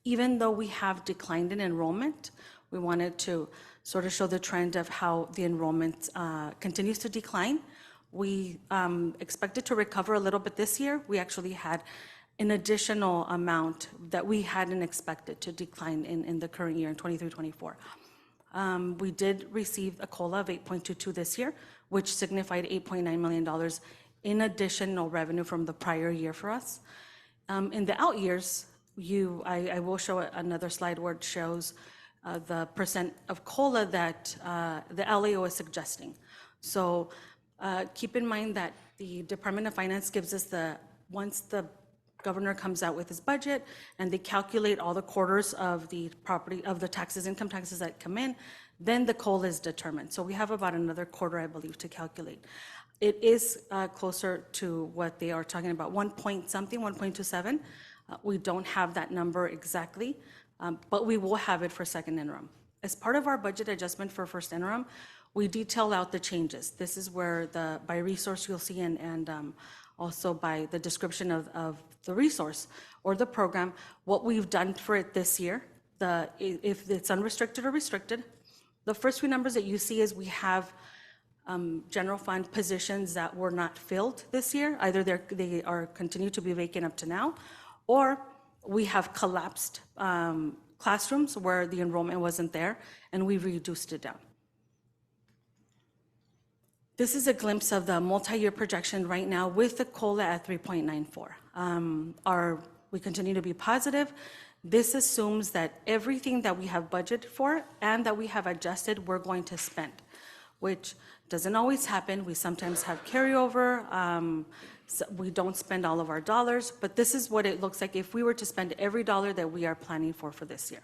S11: Even though we have declined in enrollment, we wanted to sort of show the trend of how the enrollment continues to decline. We expected to recover a little bit this year. We actually had an additional amount that we hadn't expected to decline in the current year, in 23-24. We did receive a COLA of 8.22 this year, which signified $8.9 million in additional revenue from the prior year for us. In the out years, I will show another slide where it shows the percent of COLA that the LAO is suggesting. So keep in mind that the Department of Finance gives us once the governor comes out with his budget and they calculate all the quarters of the taxes, income taxes that come in, then the COLA is determined. So we have about another quarter, I believe, to calculate. It is closer to what they are talking about, 1.27. We don't have that number exactly, but we will have it for second interim. As part of our budget adjustment for first interim, we detail out the changes. This is where by resource you'll see and also by the description of the resource or the program, what we've done for it this year, if it's unrestricted or restricted. The first few numbers that you see is we have general fund positions that were not filled this year. Either they are continue to be vacant up to now, or we have collapsed classrooms where the enrollment wasn't there, and we've reduced it down. This is a glimpse of the multi-year projection right now with the COLA at 3.94. We continue to be positive. This assumes that everything that we have budgeted for and that we have adjusted, we're going to spend, which doesn't always happen. We sometimes have carryover. So we don't spend all of our dollars, but this is what it looks like if we were to spend every dollar that we are planning for this year.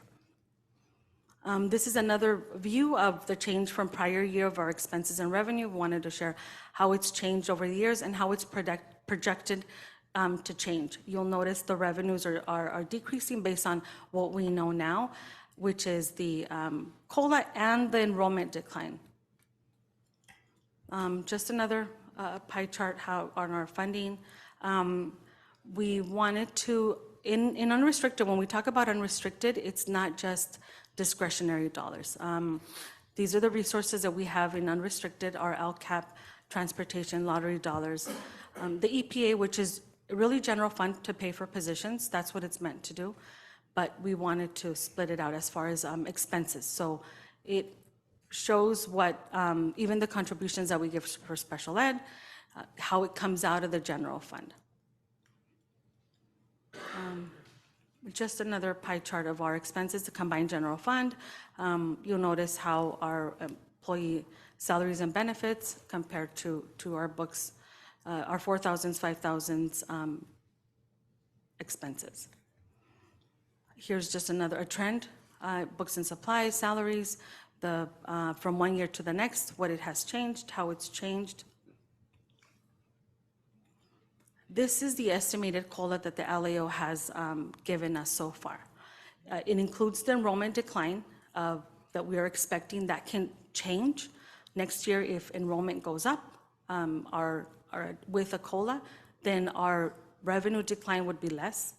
S11: This is another view of the change from prior year of our expenses and revenue. We wanted to share how it's changed over the years and how it's projected to change. You'll notice the revenues are decreasing based on what we know now, which is the COLA and the enrollment decline. Just another pie chart on our funding. We wanted to, in unrestricted, when we talk about unrestricted, it's not just discretionary dollars. These are the resources that we have in unrestricted, our LCAP, transportation, lottery dollars. The EPA, which is really general fund to pay for positions, that's what it's meant to do. But we wanted to split it out as far as expenses. So it shows what, even the contributions that we give for special ed, how it comes out of the general fund. Just another pie chart of our expenses, the combined general fund. You'll notice how our employee salaries and benefits compared to our books, our 4,000s, 5,000s expenses. Here's just a trend, books and supplies, salaries, from one year to the next, what it has changed, how it's changed. This is the estimated COLA that the LAO has given us so far. It includes the enrollment decline that we are expecting. That can change next year if enrollment goes up with a COLA, then our revenue decline would be less.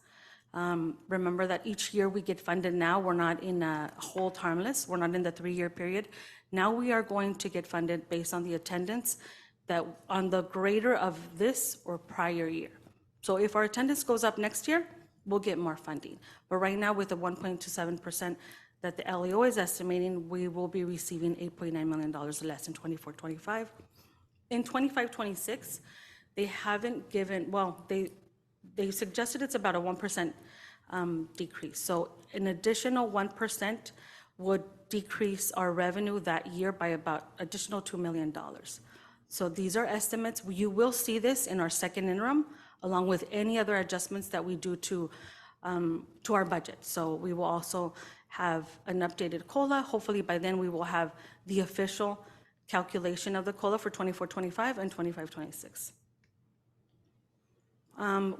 S11: Remember that each year we get funded now, we're not in a hold harmless, we're not in the 3-year period. Now we are going to get funded based on the attendance that on the greater of this or prior year. So if our attendance goes up next year, we'll get more funding. But right now with the 1.27% that the LEO is estimating, we will be receiving $8.9 million less in 24-25. In 25-26, they haven't given, well, they suggested it's about a 1% decrease. So an additional 1% would decrease our revenue that year by about additional $2 million. So these are estimates. You will see this in our second interim, along with any other adjustments that we do to our budget. So we will also have an updated COLA. Hopefully by then we will have the official calculation of the COLA for 24-25 and 25-26.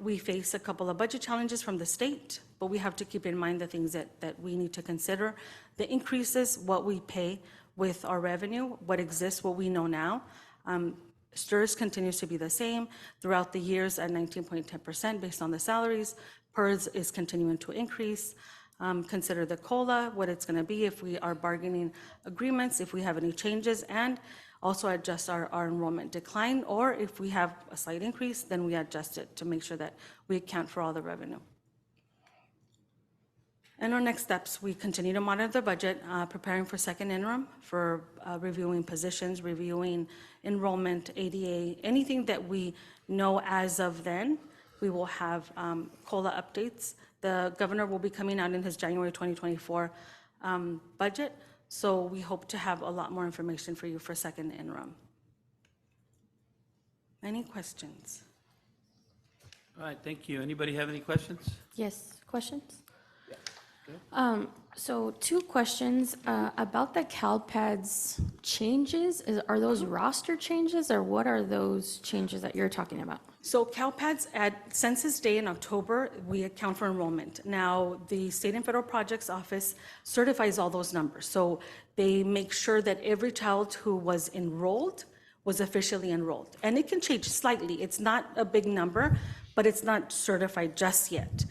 S11: We face a couple of budget challenges from the state, but we have to keep in mind the things that we need to consider. The increases, what we pay with our revenue, what exists, what we know now. STIRS continues to be the same throughout the years at 19.10% based on the salaries. PERS is continuing to increase. Consider the COLA, what it's going to be if we are bargaining agreements, if we have any changes, and also adjust our enrollment decline, or if we have a slight increase, then we adjust it to make sure that we account for all the revenue. And our next steps, we continue to monitor the budget, preparing for second interim, for reviewing positions, reviewing enrollment, ADA, anything that we know as of then. We will have COLA updates. The governor will be coming out in his January 2024 budget, so we hope to have a lot more information for you for second interim. Any questions?
S1: All right, thank you. Anybody have any questions?
S5: Yes, questions? So 2 questions about the CalPADS changes. Are those roster changes, or what are those changes that you're talking about?
S11: So CalPADS at Census Day in October, we account for enrollment. Now, the State and Federal Projects Office certifies all those numbers. So they make sure that every child who was enrolled was officially enrolled. And it can change slightly. It's not a big number, but it's not certified just yet.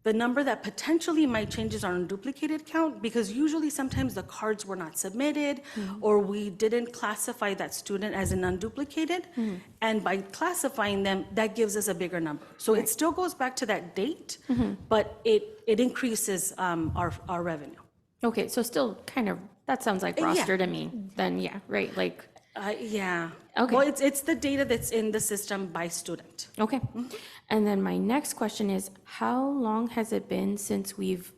S11: The number that potentially might change is our unduplicated count, because usually sometimes the cards were not submitted, or we didn't classify that student as an unduplicated. And by classifying them, that gives us a bigger number. So it still goes back to that date, but it increases our revenue.
S5: Okay, so still kind of, that sounds like roster to me, then yeah, right, like.
S11: Yeah.
S5: Okay.
S11: Well, it's the data that's in the system by student.
S5: Okay. And then my next question is, how long has it been since we've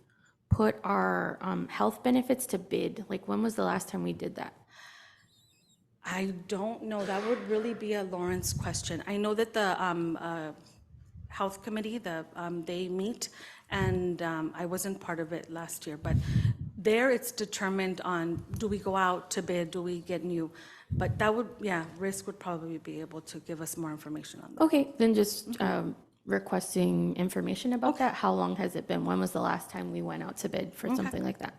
S5: put our health benefits to bid? Like, when was the last time we did that?
S11: I don't know. That would really be a Lawrence question. I know that the health committee, they meet, and I wasn't part of it last year, but there it's determined on, do we go out to bid, do we get new? But that would, yeah, Risk would probably be able to give us more information on that.
S5: Okay, then just requesting information about that. How long has it been? When was the last time we went out to bid for something like that?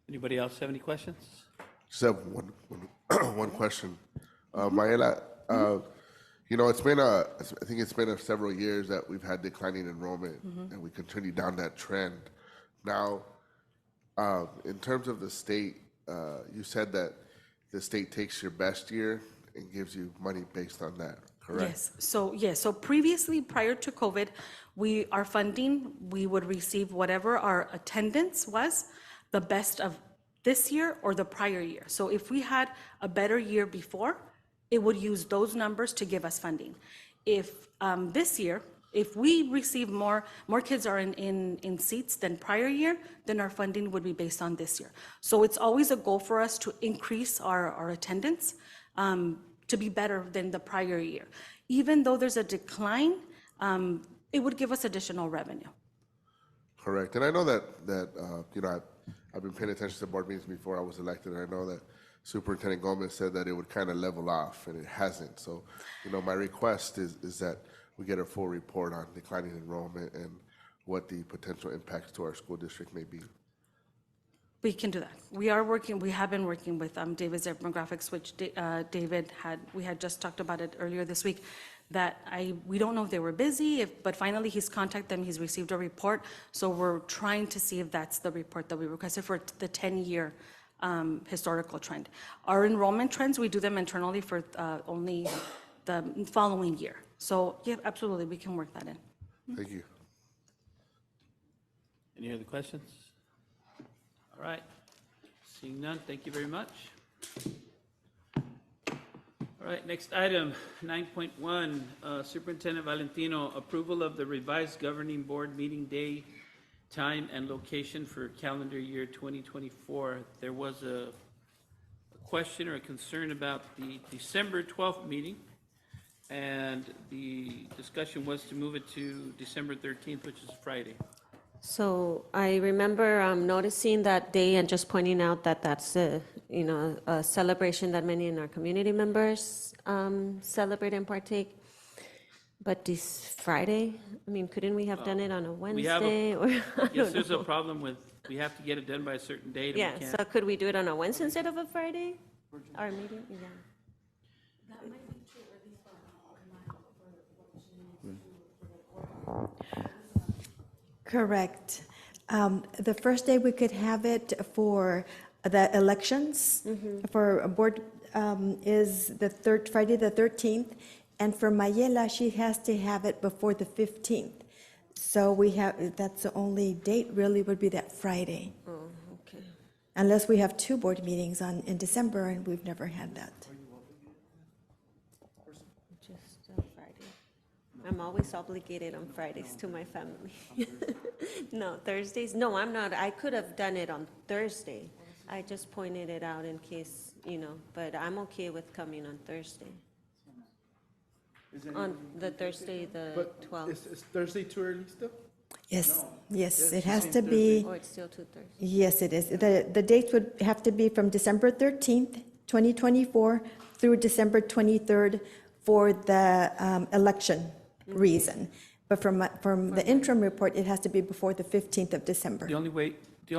S1: Anybody else have any questions?
S4: Just have one question. Mayela, you know, I think it's been several years that we've had declining enrollment, and we continue down that trend. Now, in terms of the state, you said that the state takes your best year and gives you money based on that, correct?
S11: Yes. So previously, prior to COVID, our funding, we would receive whatever our attendance was, the best of this year or the prior year. So if we had a better year before, it would use those numbers to give us funding. If this year, if we receive more kids are in seats than prior year, then our funding would be based on this year. So it's always a goal for us to increase our attendance to be better than the prior year. Even though there's a decline, it would give us additional revenue.
S4: Correct. And I know that you know, I've been paying attention to board meetings before I was elected, and I know that Superintendent Gomez said that it would kind of level off, and it hasn't. So, you know, my request is that we get a full report on declining enrollment and what the potential impacts to our school district may be.
S11: We can do that. We have been working with David's demographics, which we had just talked about it earlier this week, that we don't know if they were busy, but finally he's contacted them, he's received a report, so we're trying to see if that's the report that we requested for the 10-year historical trend. Our enrollment trends, we do them internally for only the following year. So, yeah, absolutely, we can work that in.
S4: Thank you.
S1: Any other questions? All right. Seeing none, thank you very much. All right, next item, 9.1, Superintendent Valentino, approval of the revised governing board meeting day, time, and location for calendar year 2024. There was a question or a concern about the December 12th meeting, and the discussion was to move it to December 13th, which is Friday.
S2: So I remember noticing that day and just pointing out that that's a celebration that many in our community members celebrate and partake. But this Friday, I mean, couldn't we have done it on a Wednesday?
S1: Yes, there's a problem with, we have to get it done by a certain date. And
S2: Yeah,
S1: we can't.
S2: so could we do it on a Wednesday instead of a Friday? Our meeting, yeah.
S12: Correct. The first day we could have it for the elections for a board is the Friday the 13th, and for Mayela, she has to have it before the 15th. So that's the only date really would be that Friday.
S2: Oh, okay.
S12: Unless we have two board meetings in December, and we've never had that.
S2: Just Friday. I'm always obligated on Fridays to my family. No, Thursdays, no, I'm not. I could have done it on Thursday. I just pointed it out in case, but I'm okay with coming on Thursday. On the Thursday, the 12th.
S8: Is Thursday too early still?
S12: Yes, it has to be.
S2: Oh, it's still 2 Thursdays.
S12: Yes, it is. The dates would have to be from December 13th, 2024 through December 23rd for the election reason. But from the interim report, it has to be before the 15th of December.
S1: The only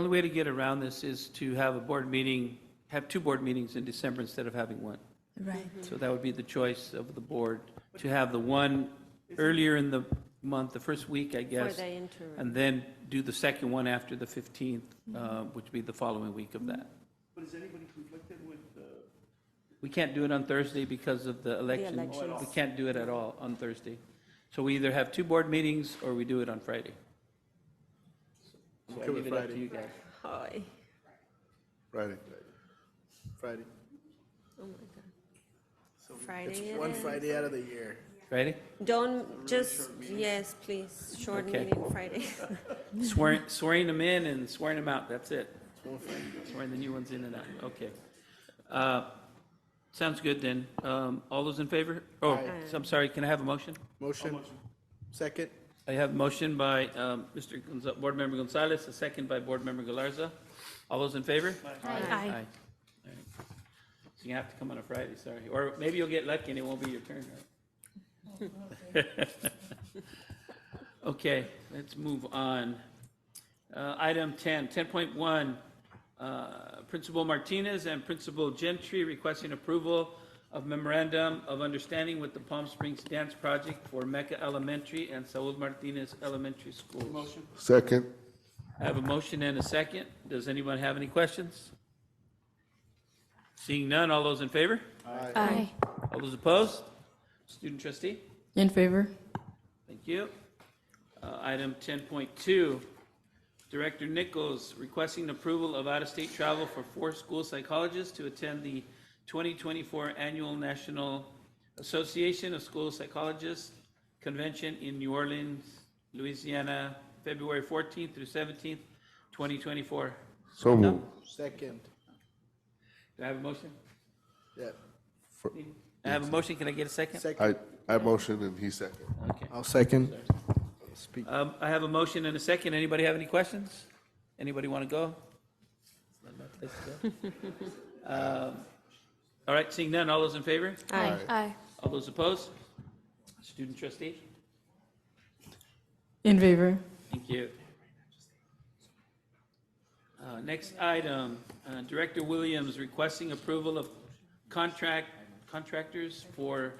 S1: way to get around this is to have a board meeting, have two board meetings in December instead of having one.
S12: Right.
S1: So that would be the choice of the board, to have the one earlier in the month, the first week, I guess.
S2: For the interim.
S1: And then do the second one after the 15th, which would be the following week of that.
S3: But is anybody conflicted with,
S1: We can't do it on Thursday because of the election.
S2: elections.
S1: We can't do it at all on Thursday. So we either have two board meetings or we do it on Friday. So I leave it up to you guys.
S2: Hi.
S4: Friday.
S8: Friday.
S2: Oh, my God. Friday
S8: It's
S2: it
S8: one
S2: is.
S8: Friday out of the year.
S1: Friday?
S2: Don't, just, yes, please, short
S1: Okay.
S2: meeting Friday.
S1: Swearing them in and swearing them out, that's it. Swearing the new ones in and out, okay. Sounds good then. All those in favor? Oh,
S8: Aye.
S1: I'm sorry, can I have a motion?
S8: Motion. Second.
S1: I have a motion by Board Member Gonzalez, a second by Board Member Galarza. All those in favor?
S5: Aye.
S1: All right. So you have to come on a Friday, sorry. Or maybe you'll get lucky and it won't be your turn, right? Okay, let's move on. Item 10, 10.1, Principal Martinez and Principal Gentry requesting approval of memorandum of understanding with the Palm Springs Dance Project for Mecca Elementary and Saul Martinez Elementary Schools. Motion.
S4: Second.
S1: I have a motion and a second. Does anyone have any questions? Seeing none, all those in favor?
S5: Aye.
S1: All those opposed? Student trustee?
S6: In favor?
S1: Thank you. Item 10.2, Director Nichols requesting approval of out-of-state travel for 4 school psychologists to attend the 2024 Annual National Association of School Psychologists Convention in New Orleans, Louisiana, February 14th through 17th, 2024.
S4: So moved.
S8: Second.
S1: Do I have a motion?
S8: Yeah.
S1: I have a motion. Can I get a second?
S8: Second.
S4: I motion and he second.
S1: Okay.
S8: I'll second. Speak.
S1: I have a motion and a second. Anybody have any questions? Anybody want to go? It's not my place to go. All right, seeing none, all those in favor?
S2: Aye.
S5: Aye.
S1: All those opposed? Student trustee?
S6: In favor.
S1: Thank you. Next item, Director Williams requesting approval of contractors for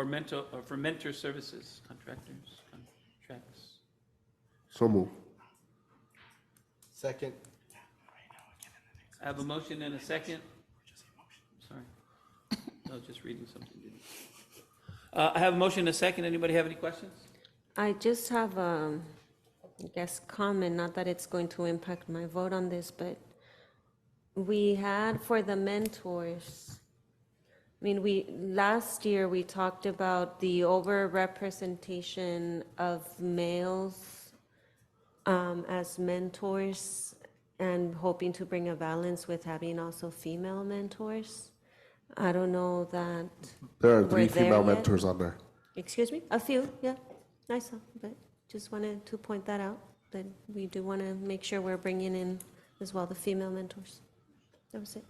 S1: mentor services. Contracts.
S4: So moved.
S8: Second.
S1: I have a motion and a second. Sorry. I was just reading something. I have a motion and a second. Anybody have any questions?
S2: I just have I guess, comment, not that it's going to impact my vote on this, but we had for the mentors, I mean, last year we talked about the overrepresentation of males as mentors and hoping to bring a balance with having also female mentors. I don't know that.
S4: There are
S2: we're
S4: 3
S2: there
S4: female
S2: yet.
S4: mentors on there.
S2: Excuse me? A few, yeah. I saw, but just wanted to point that out, that we do want to make sure we're bringing in as well the female mentors. That was it.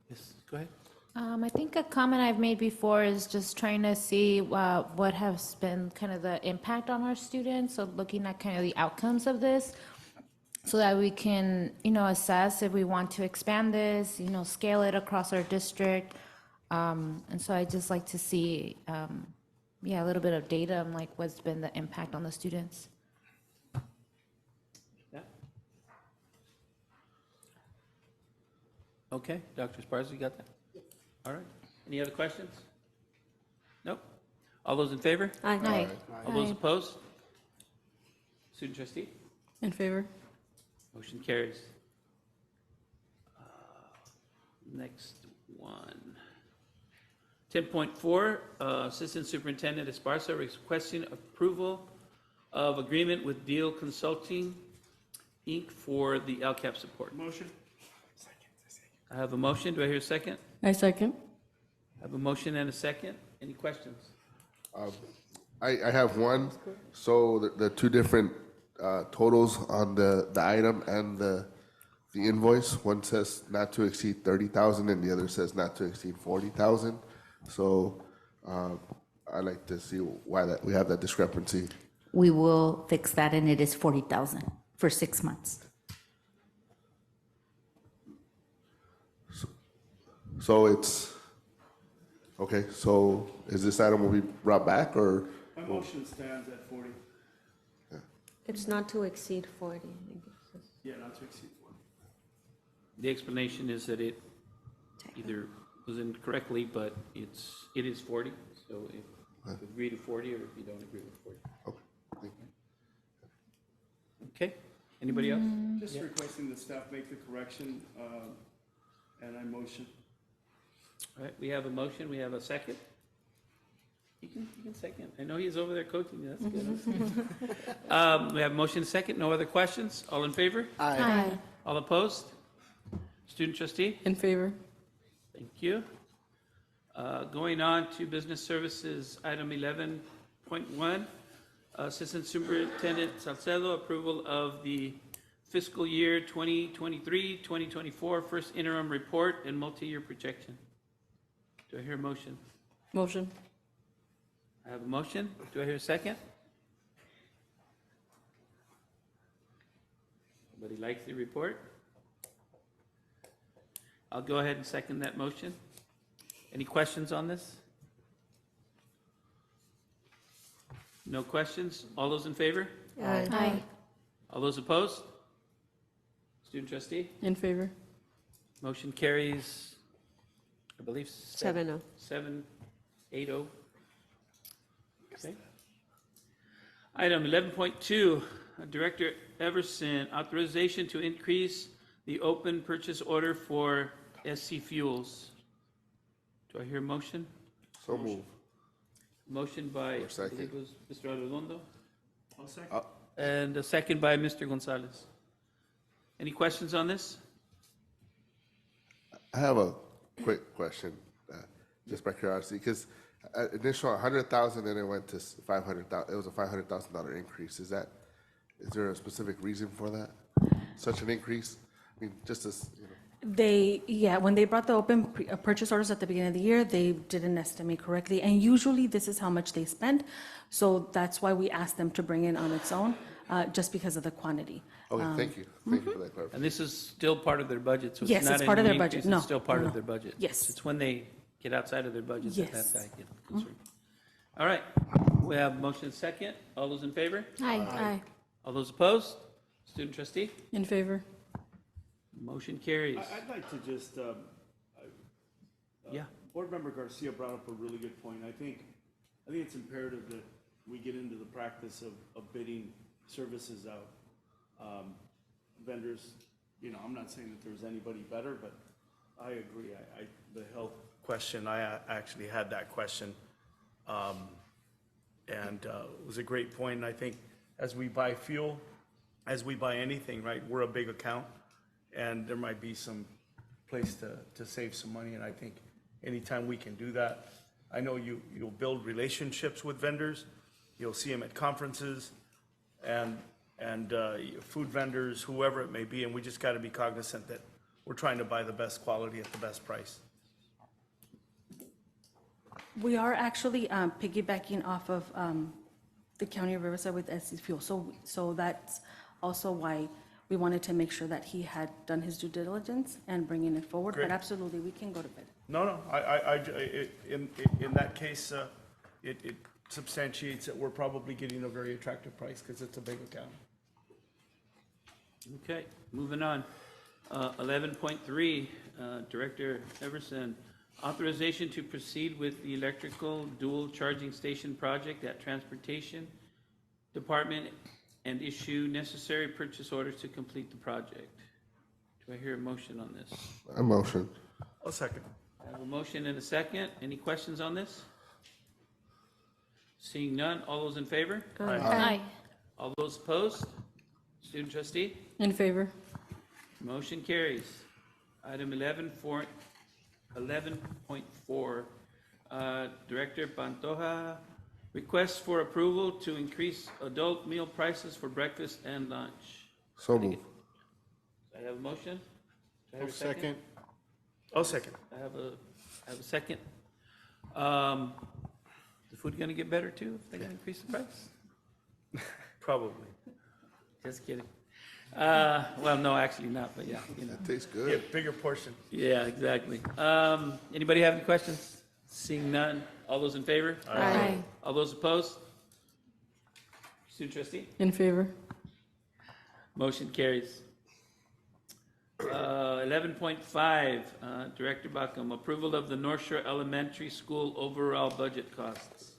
S1: Yes, go ahead.
S7: I think a comment I've made before is just trying to see what has been kind of the impact on our students, so looking at kind of the outcomes of this, so that we can, assess if we want to expand this, scale it across our district. And so I'd just like to see, a little bit of data on like what's been the impact on the students.
S1: Yeah. Okay, Dr. Esparza, you got that? All right. Any other questions? Nope. All those in favor?
S2: Aye.
S1: All those opposed? Student trustee?
S6: In favor.
S1: Motion carries. Next one. 10.4, Assistant Superintendent Esparza requesting approval of agreement with Deal Consulting, Inc. for the LCAP support. Motion. I have a motion. Do I hear a second?
S6: I second.
S1: I have a motion and a second. Any questions?
S4: I have one. So the 2 different totals on the item and the invoice. One says not to exceed 30,000 and the other says not to exceed 40,000. So I'd like to see why we have that discrepancy.
S13: We will fix that, and it is 40,000 for 6 months.
S4: So it's, okay, so is this item will be brought back or?
S3: My motion stands at 40.
S2: It's not to exceed 40. I guess.
S3: Yeah, not to exceed 40.
S1: The explanation is that it either was incorrectly, but it is 40. So if you agree to 40 or if you don't agree with 40.
S4: Okay, thank you.
S1: Okay. Anybody else?
S3: Just requesting the staff make the correction, and I motion.
S1: All right, we have a motion, we have a second. You can second. I know he's over there coaching you, that's good. We have a motion and a second, no other questions? All in favor?
S7: Aye.
S1: All opposed? Student trustee?
S6: In favor.
S1: Thank you. Going on to business services, item 11.1, Assistant Superintendent Salcedo, approval of the fiscal year 2023-2024 first interim report and multi-year projection. Do I hear a motion?
S6: Motion.
S1: I have a motion. Do I hear a second? Everybody likes the report? I'll go ahead and second that motion. Any questions on this? No questions? All those in favor?
S5: Aye.
S1: All those opposed? Student trustee?
S6: In favor.
S1: Motion carries, I believe,
S2: 7-0.
S1: 7-8-0. Okay. Item 11.2, Director Everson, authorization to increase the open purchase order for SC Fuels. Do I hear a motion?
S4: So move.
S1: Motion by, I
S4: second.
S1: believe it was Mr. Arredondo,
S3: I'll second.
S1: and a second by Mr. Gonzalez. Any questions on this?
S4: I have a quick question, just by curiosity, because initial 100,000, then it went to 500,000. It was a $500,000 increase. Is there a specific reason for that? Such an increase? I mean, just as, you know.
S11: When they brought the purchase orders at the beginning of the year, they didn't estimate correctly. And usually this is how much they spend. So that's why we asked them to bring it on its own, just because of the quantity.
S4: Okay, thank you. Thank you for that clarification.
S1: And this is still part of their budget, so it's
S11: Yes,
S1: not
S11: it's
S1: an
S11: part of their
S1: increase,
S11: budget. No,
S1: it's still part
S11: no,
S1: of their budget.
S11: Yes.
S1: It's when they get outside of their budget that
S11: Yes.
S1: I get concerned. All right, we have motion second. All those in favor?
S5: Aye.
S1: All those opposed? Student trustee?
S6: In favor?
S1: Motion carries.
S3: I'd like to just,
S1: Yeah.
S3: Board Member Garcia brought up a really good point. I think it's imperative that we get into the practice of bidding services out. Vendors, you know, I'm not saying that there's anybody better, but I agree. The health question, I actually had that question. And it was a great point. And I think as we buy fuel, as we buy anything, right, we're a big account, and there might be some place to save some money. And I think anytime we can do that, I know you'll build relationships with vendors. You'll see them at conferences and food vendors, whoever it may be. And we just got to be cognizant that we're trying to buy the best quality at the best price.
S11: We are actually piggybacking off of the County of Riverside with SC Fuel. So that's also why we wanted to make sure that he had done his due diligence and bringing it forward.
S3: Great.
S11: But absolutely, we can go to bid.
S3: No, in that case, it substantiates that we're probably getting a very attractive price because it's a big account.
S1: Okay, moving on. 11.3, Director Everson, authorization to proceed with the electrical dual charging station project at Transportation Department and issue necessary purchase orders to complete the project. Do I hear a motion on this?
S4: A motion.
S3: A second.
S1: I have a motion and a second. Any questions on this? Seeing none, all those in favor?
S5: Aye.
S1: All those opposed? Student trustee?
S6: In favor?
S1: Motion carries. Item 11.4, Director Pantoja, request for approval to increase adult meal prices for breakfast and lunch.
S4: So move.
S1: I have a motion? Do I have a second?
S3: I'll second.
S1: I have a second. The food gonna get better too if they're gonna increase the price?
S3: Probably.
S1: Just kidding. Well, no, actually not, but yeah, you know.
S4: That tastes
S3: Yeah,
S4: good.
S3: bigger portion.
S1: Yeah, exactly. Anybody have any questions? Seeing none, all those in favor?
S5: Aye.
S1: All those opposed? Student trustee?
S6: In favor?
S1: Motion carries. 11.5, Director Buckham, approval of the North Shore Elementary School overall budget costs.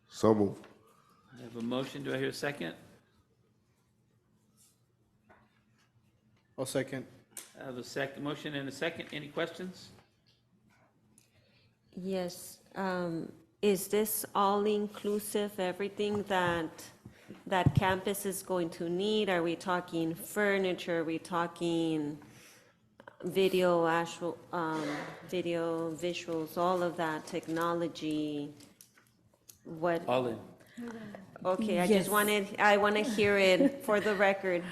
S4: So move.
S1: I have a motion. Do I hear a second?
S8: I'll second.
S1: I have a second, motion and a second. Any questions?
S2: Yes, is this all inclusive, everything that campus is going to need? Are we talking furniture, are we talking video, video, visuals, all of that, technology? What,
S1: All in.
S2: okay, I
S11: Yes.
S2: just I want to hear it for the record,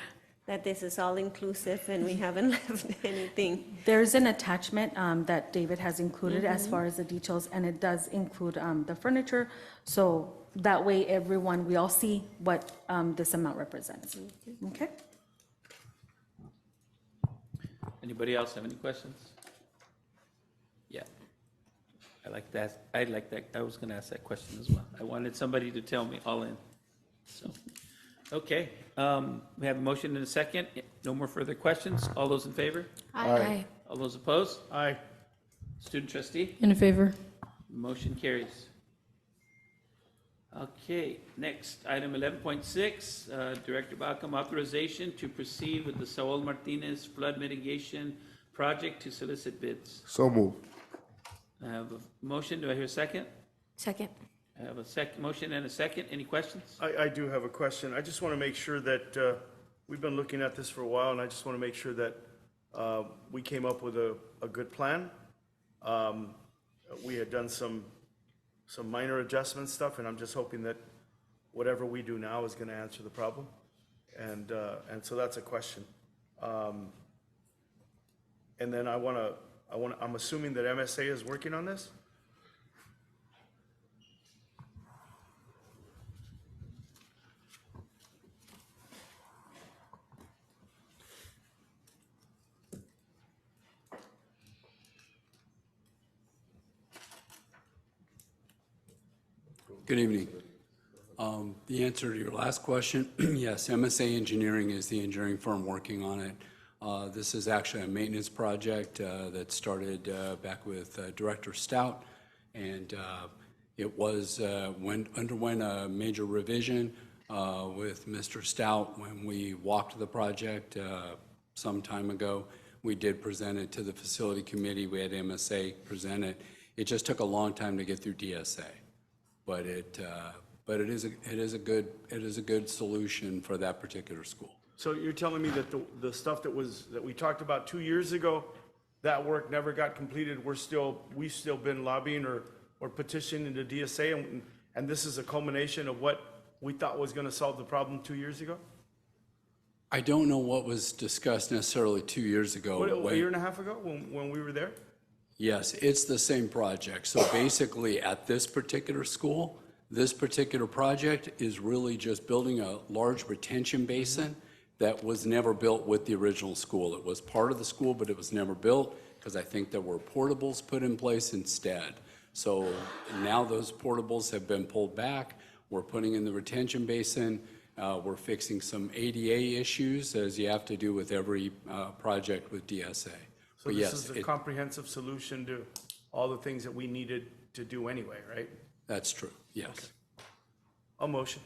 S2: that this is all inclusive and we haven't left anything.
S11: There's an attachment that David has included as far as the details, and it does include the furniture. So that way, we all see what this amount represents. Okay?
S1: Anybody else have any questions? Yeah. I like that. I was gonna ask that question as well. I wanted somebody to tell me all in. So, okay, we have a motion and a second. No more further questions. All those in favor?
S5: Aye.
S1: All those opposed?
S3: Aye.
S1: Student trustee?
S6: In favor?
S1: Motion carries. Okay, next, item 11.6, Director Baucom, authorization to proceed with the Saul Martinez flood mitigation project to solicit bids.
S4: So move.
S1: I have a motion. Do I hear a second?
S5: Second.
S1: I I have a motion and a second. Any questions?
S3: I do have a question. I just want to make sure that, we've been looking at this for a while, and I just want to make sure that we came up with a good plan. We had done some minor adjustment stuff, and I'm just hoping that whatever we do now is going to answer the problem. And so that's a question. And then I'm assuming that MSA is working on this?
S14: Good evening. The answer to your last question, yes, MSA Engineering is the engineering firm working on it. This is actually a maintenance project that started back with Director Stout, and it underwent a major revision with Mr. Stout when we walked the project some time ago. We did present it to the facility committee. We had MSA present it. It just took a long time to get through DSA. But it is a good solution for that particular school.
S3: So you're telling me that the stuff that we talked about 2 years ago, that work never got completed? We've still been lobbying or petitioning the DSA, and this is a culmination of what we thought was going to solve the problem 2 years ago?
S14: I don't know what was discussed necessarily 2 years ago.
S3: A year and a half ago when we were there?
S14: Yes, it's the same project. So basically, at this particular school, this particular project is really just building a large retention basin that was never built with the original school. It was part of the school, but it was never built because I think there were portables put in place instead. So now those portables have been pulled back. We're putting in the retention basin. We're fixing some ADA issues, as you have to do with every project with DSA.
S3: So this is a comprehensive solution to all the things that we needed to do anyway, right?
S14: That's true, yes.
S3: Okay. A motion.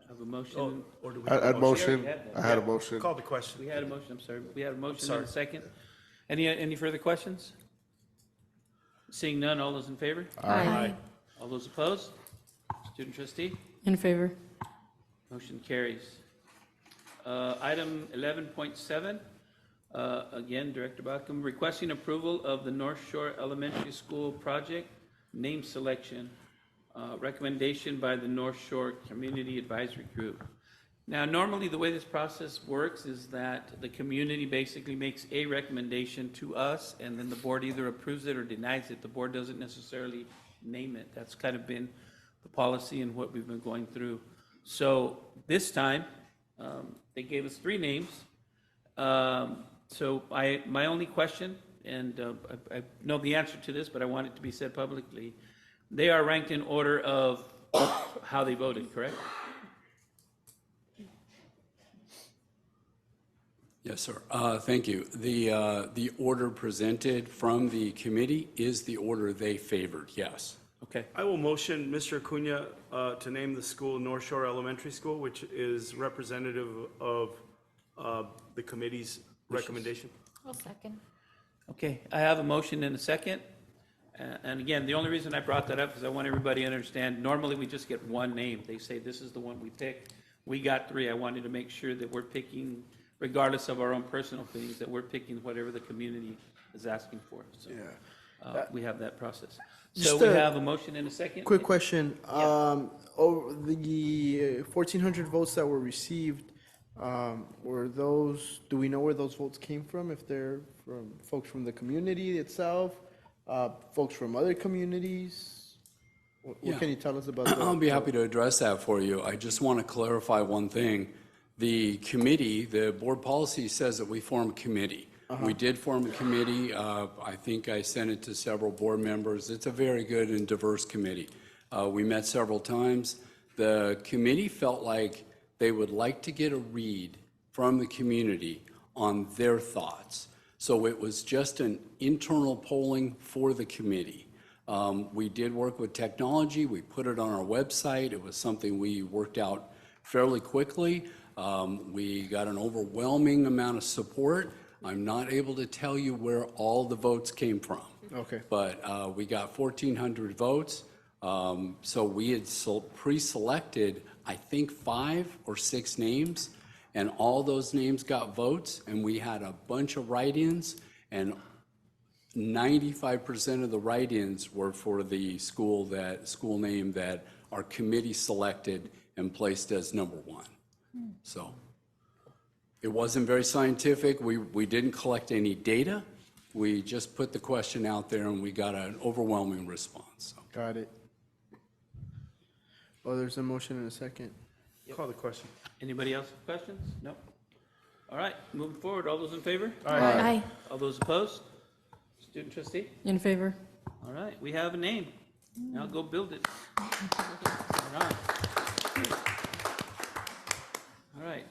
S1: I have a motion.
S3: Or do we?
S4: I had motion. I had a
S3: Yeah.
S4: motion.
S3: Call the question.
S1: We had a motion, I'm sorry. We had a motion
S3: sorry.
S1: and a second. Any further questions? Seeing none, all those in favor?
S5: Aye.
S1: All those opposed? Student trustee?
S6: In favor.
S1: Motion carries. Item 11.7, again, Director Bauckham, requesting approval of the North Shore Elementary School project name selection, recommendation by the North Shore Community Advisory Group. Now, normally the way this process works is that the community basically makes a recommendation to us, and then the board either approves it or denies it. The board doesn't necessarily name it. That's kind of been the policy and what we've been going through. So this time, they gave us 3 names. So my only question, and I know the answer to this, but I want it to be said publicly. They are ranked in order of how they voted, correct?
S14: Yes, sir. Thank you. The order presented from the committee is the order they favored, yes.
S1: Okay.
S3: I will motion Mr. Acuna to name the school North Shore Elementary School, which is representative of the committee's recommendation.
S7: I'll second.
S1: Okay, I have a motion and a second. And again, the only reason I brought that up is I want everybody to understand, normally we just get one name. They say this is the one we picked. We got 3. I wanted to make sure that we're picking, regardless of our own personal feelings, that we're picking whatever the community is asking for. So we have that process. So
S8: Just
S1: we
S8: a
S1: have a motion and a second.
S8: Quick question. Over the 1,400 votes that were received, were those, do we know where those votes came from? If they're from folks from the community itself, folks from other communities? What can you tell us about that?
S14: I'll be happy to address that for you. I just want to clarify one thing. The committee, the board policy says that we form a committee. We did form a committee. I think I sent it to several board members. It's a very good and diverse committee. We met several times. The committee felt like they would like to get a read from the community on their thoughts. So it was just an internal polling for the committee. We did work with technology. We put it on our website. It was something we worked out fairly quickly. We got an overwhelming amount of support. I'm not able to tell you where all the votes came from.
S8: Okay.
S14: But we got 1,400 votes. So we had pre-selected, I think, 5 or 6 names, and all those names got votes, and we had a bunch of write-ins, and 95% of the write-ins were for the school name that our committee selected and placed as number 1. So it wasn't very scientific. We didn't collect any data. We just put the question out there, and we got an overwhelming response. So.
S8: Got it. Oh, there's a motion and a second.
S3: Call the question.
S1: Anybody else have questions? No? All right, moving forward, all those in favor?
S5: Aye.
S1: All those opposed? Student trustee?
S6: In favor?
S1: All right, we have a name. Now go build it. All right. All right,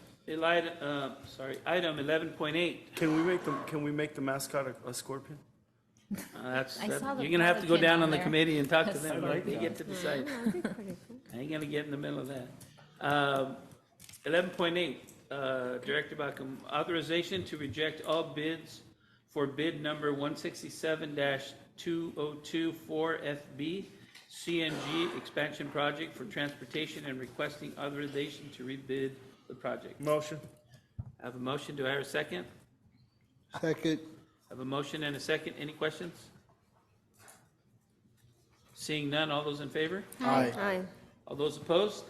S1: item 11.8.
S3: Can we make the mascot a scorpion?
S1: You're gonna have to go down on the committee and talk to them, right? They get to decide. I ain't gonna get in the middle of that. 11.8, Director Bacum, authorization to reject all bids for bid number 167-2024FB, CNG expansion project for transportation and requesting authorization to rebid the project.
S3: Motion.
S1: I have a motion. Do I hear a second?
S8: Second.
S1: I have a motion and a second. Any questions? Seeing none, all those in favor?
S8: Aye.
S2: Aye.
S1: All those opposed?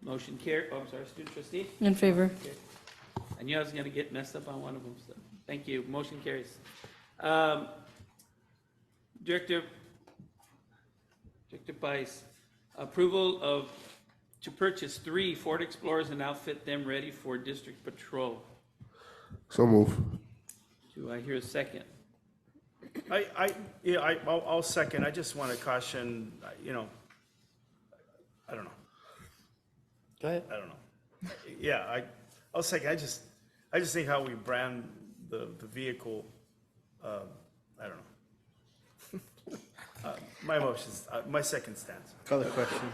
S1: Motion carried. Oh, I'm sorry, student trustee?
S6: In favor?
S1: Okay. I knew I was gonna get messed up on one of them, so, thank you. Motion carries. Director Pice, approval to purchase 3 Ford Explorers and outfit them ready for district patrol.
S4: So move.
S1: Do I hear a second?
S3: I'll second. I just want to caution, I don't know.
S1: Go ahead.
S3: I don't know. Yeah, I'll second. I just think how we brand the vehicle, I don't know. My motions, my second stance.
S8: Call the question.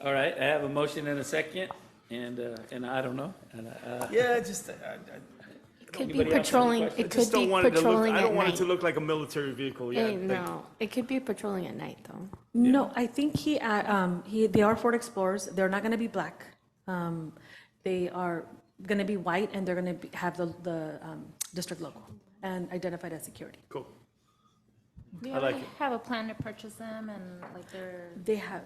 S1: All right, I have a motion and a second, and I don't know.
S3: Yeah, just,
S5: Could be
S1: Anybody else have any
S5: patrolling,
S1: questions?
S5: it could be patrolling
S3: I
S5: at
S3: don't want it
S5: night.
S3: to look like a military vehicle, yeah.
S5: Hey, no, it could be patrolling at night, though.
S11: No, I think they are Ford Explorers. They're not going to be black. They are going to be white, and they're going to have the district logo and identified as security.
S3: Cool.
S7: We
S3: I like
S7: already have a plan to purchase them and like they're,
S11: They have,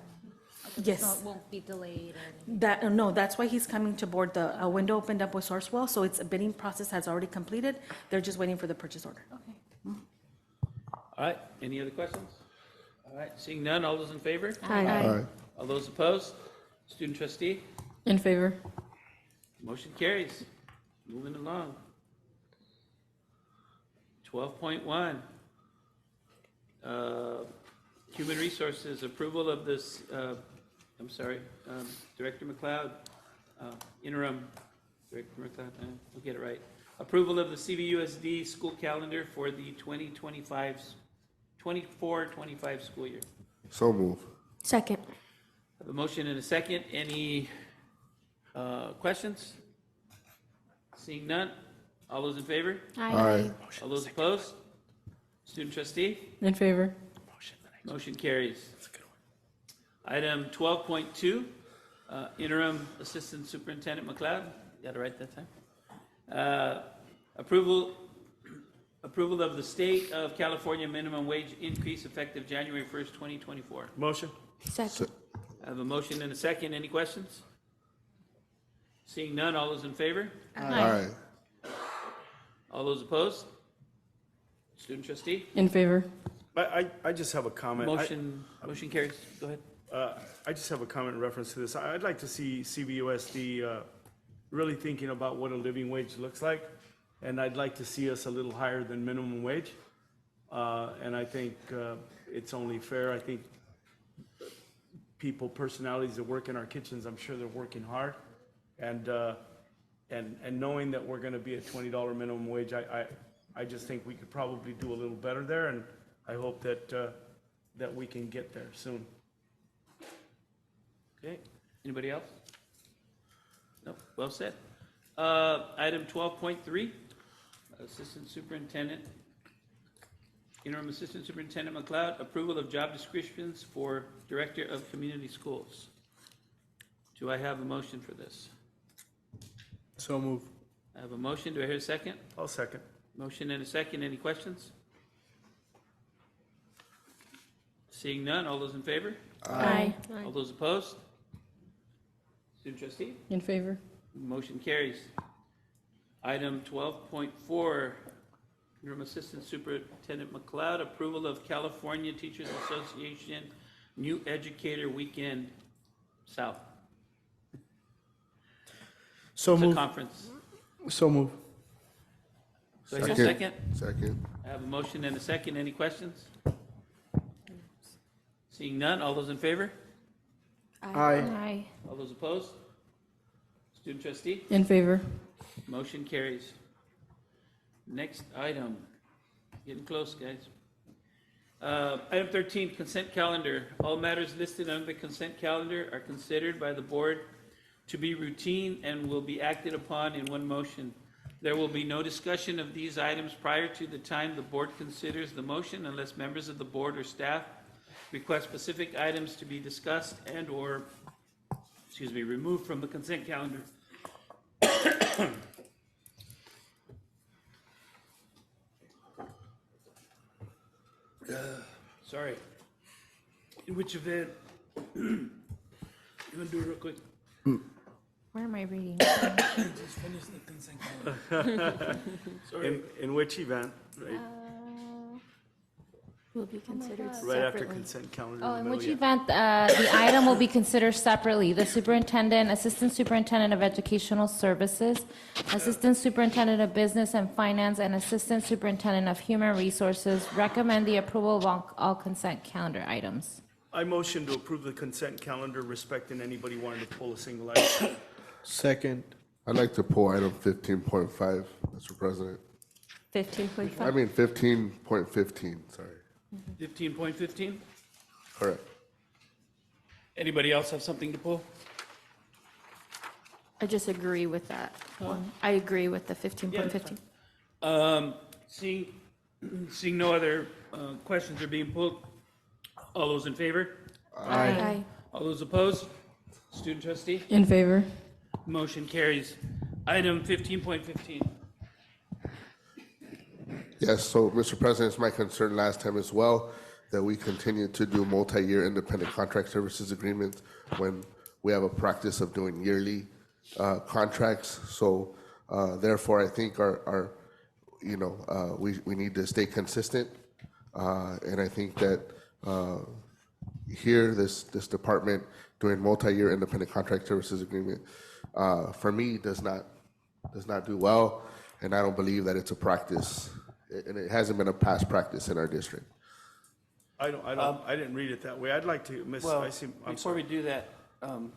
S7: no,
S11: yes.
S7: it won't be delayed or anything.
S11: No, that's why he's coming to board. A window opened up with Sourcewell, so its bidding process has already completed. They're just waiting for the purchase order.
S7: Okay.
S1: All right, any other questions? All right, seeing none, all those in favor?
S4: Aye.
S1: All those opposed? Student trustee?
S6: In favor?
S1: Motion carries. Moving along. 12.1. Human Resources, approval of this, Director McLeod, interim, Director McLeod, we'll get it right. Approval of the CVUSD school calendar for the 24-25 school year.
S4: So move.
S5: Second.
S1: Have a motion and a second. Any questions? Seeing none, all those in favor?
S4: Aye.
S1: All those opposed? Student trustee?
S6: In favor?
S1: Motion carries. Item 12.2, interim assistant superintendent McLeod. Got it right that time. Approval of the state of California minimum wage increase effective January 1st, 2024.
S3: Motion?
S5: Second.
S1: I have a motion and a second. Any questions? Seeing none, all those in favor?
S4: Aye.
S1: All those opposed? Student trustee?
S6: In favor?
S3: I just have a comment.
S1: Motion carries. Go ahead.
S3: I just have a comment in reference to this. I'd like to see CVUSD really thinking about what a living wage looks like, and I'd like to see us a little higher than minimum wage. And I think it's only fair. I think personalities that work in our kitchens, I'm sure they're working hard. And knowing that we're going to be at $20 minimum wage, I just think we could probably do a little better there, and I hope that we can get there soon.
S1: Okay. Anybody else? Nope. Well said. Item 12.3, assistant superintendent Interim Assistant Superintendent McLeod, approval of job descriptions for Director of Community Schools. Do I have a motion for this?
S3: So move.
S1: I have a motion. Do I hear a second?
S3: I'll second.
S1: Motion and a second. Any questions? Seeing none, all those in favor?
S5: Aye.
S1: All those opposed? Student trustee?
S6: In favor?
S1: Motion carries. Item 12.4, Interim Assistant Superintendent McLeod, approval of California Teachers Association New Educator Weekend South.
S8: So
S1: It's a
S8: move.
S1: conference.
S8: So move.
S1: Do I hear a second?
S4: Second.
S1: I have a motion and a second. Any questions? Seeing none, all those in favor?
S8: Aye.
S7: Aye.
S1: All those opposed? Student trustee?
S6: In favor?
S1: Motion carries. Next item, getting close, guys. Item 13, consent calendar. All matters listed under the consent calendar are considered by the board to be routine and will be acted upon in one motion. There will be no discussion of these items prior to the time the board considers the motion unless members of the board or staff request specific items to be discussed and/or, removed from the consent calendar. Sorry. In which event? You want to do it real quick?
S5: Where am I reading?
S1: Just finish the consent calendar. Sorry.
S3: In which event, right?
S5: Will be considered
S3: Right after
S5: separately.
S3: consent calendar.
S7: Oh,
S3: the
S7: in
S3: middle,
S7: which
S3: yeah.
S7: event, the item will be considered separately. The superintendent, assistant superintendent of educational services, assistant superintendent of business and finance, and assistant superintendent of human resources recommend the approval of all consent calendar items.
S3: I motion to approve the consent calendar respecting anybody wanting to pull a single item.
S8: Second.
S4: I'd like to pull item 15.5, Mr. President.
S2: 15.5.
S4: I mean 15.15, sorry.
S1: 15.15?
S4: Correct.
S1: Anybody else have something to pull?
S5: I just agree with that one. I agree with the 15.15.
S1: Seeing no other questions are being pulled, all those in favor?
S5: Aye.
S1: All those opposed? Student trustee?
S6: In favor?
S1: Motion carries. Item 15.15.
S4: Yes, so Mr. President, it's my concern last time as well that we continue to do multi-year independent contract services agreements when we have a practice of doing yearly contracts. So therefore, I think we need to stay consistent. And I think that here, this department doing multi-year independent contract services agreement, for me, does not do well. And I don't believe that it's a practice. And it hasn't been a past practice in our district.
S3: I didn't read it that way. I'd like to, Ms.
S1: Well,
S3: I'm
S1: before
S3: sorry.
S1: we do that, Ms.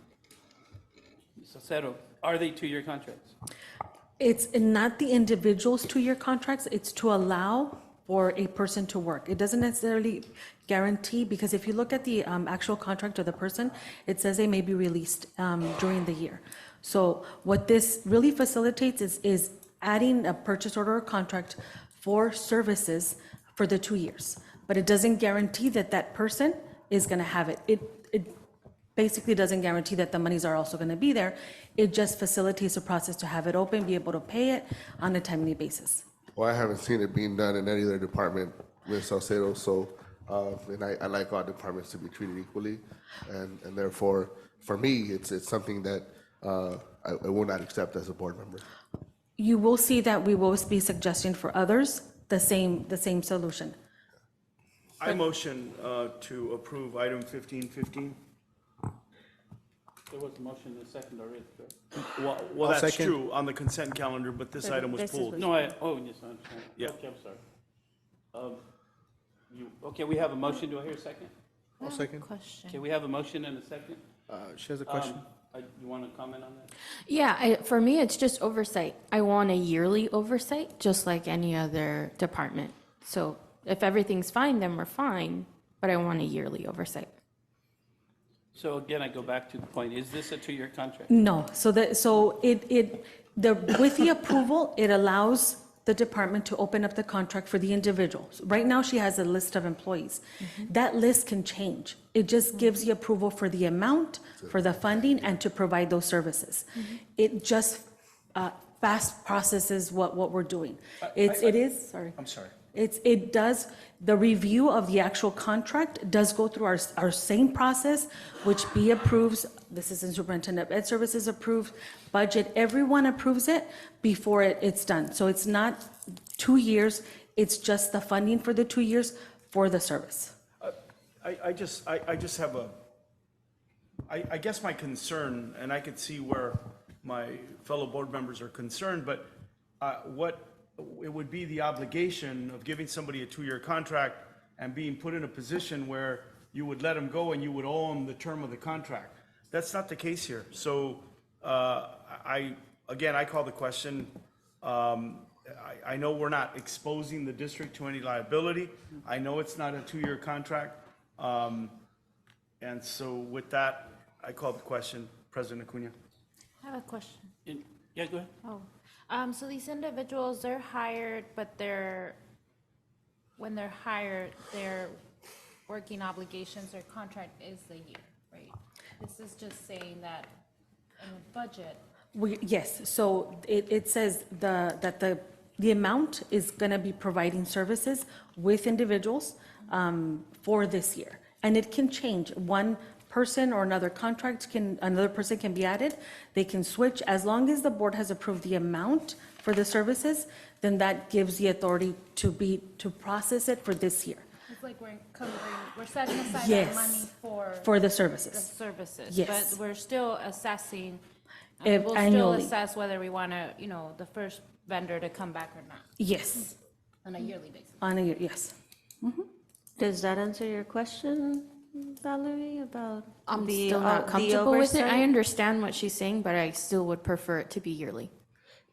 S1: Acero, are they two-year contracts?
S11: It's not the individual's two-year contracts, it's to allow for a person to work. It doesn't necessarily guarantee, because if you look at the actual contract of the person, it says they may be released during the year. So what this really facilitates is adding a purchase order or contract for services for the 2 years. But it doesn't guarantee that that person is going to have it. It basically doesn't guarantee that the monies are also going to be there. It just facilitates the process to have it open, be able to pay it on a timely basis.
S4: Well, I haven't seen it being done in any other department, Ms. Salcedo, so, and I like all departments to be treated equally. And therefore, for me, it's something that I will not accept as a board member.
S11: You will see that we will be suggesting for others the same solution.
S3: I motion to approve item 15.15.
S1: There was a motion and a second already, correct?
S3: Well,
S8: I'll
S3: that's
S8: second.
S3: true on the consent calendar, but this item was
S2: This is
S3: pulled.
S2: what-
S1: No, yes, I understand.
S3: Yeah.
S1: Okay, I'm sorry. Okay, we have a motion. Do I hear a second?
S8: I'll second.
S7: Question.
S1: Okay, we have a motion and a second.
S8: She has a question.
S1: You want to comment on that?
S5: Yeah, for me, it's just oversight. I want a yearly oversight, just like any other department. So if everything's fine, then we're fine, but I want a yearly oversight.
S1: So again, I go back to the point, is this a two-year contract?
S11: No, with the approval, it allows the department to open up the contract for the individuals. Right now, she has a list of employees. That list can change. It just gives the approval for the amount, for the funding, and to provide those services. It just fast processes what we're doing. Sorry.
S3: I'm sorry.
S11: It does, the review of the actual contract does go through our same process, which B approves, this is in Superintendent of Ed Services approves, budget, everyone approves it before it's done. So it's not 2 years, it's just the funding for the 2 years for the service.
S3: I just have I guess my concern, and I could see where my fellow board members are concerned, but what it would be the obligation of giving somebody a 2-year contract and being put in a position where you would let them go and you would owe them the term of the contract. That's not the case here. So I call the question. I know we're not exposing the district to any liability. I know it's not a 2-year contract. And so with that, I call the question, President Acuna.
S7: I have a question.
S1: Yeah, go ahead.
S7: So these individuals, they're hired, but when they're hired, their working obligations, their contract is the year, right? This is just saying that in the budget.
S11: Yes, so it says that the amount is going to be providing services with individuals for this year. And it can change. One person or another person can be added. They can switch. As long as the board has approved the amount for the services, then that gives the authority to process it for this year.
S7: It's like we're setting aside
S11: Yes.
S7: that money
S11: For the
S7: the
S11: services.
S7: services.
S11: Yes.
S7: But we're still assessing,
S11: If
S7: we'll still
S11: annually.
S7: assess whether we want to, the first vendor to come back or not
S11: Yes,
S7: on a yearly basis.
S11: on a year, yes.
S2: Does that answer your question, Valerie, about
S5: I'm
S2: the
S5: still not
S2: the
S5: comfortable with it. I
S2: oversight?
S5: understand what she's saying, but I still would prefer it to be yearly.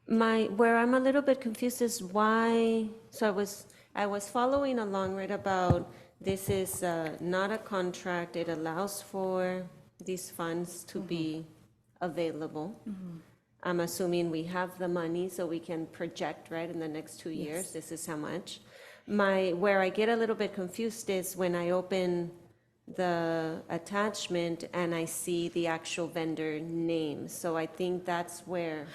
S2: Where I'm a little bit confused is why, so I was following along right about, this is not a contract, it allows for these funds to be available. I'm assuming we have the money so we can project, right, in the next 2 years, this is how much. Where I get a little bit confused is when I open the attachment and I see the actual vendor name. So I think that's where,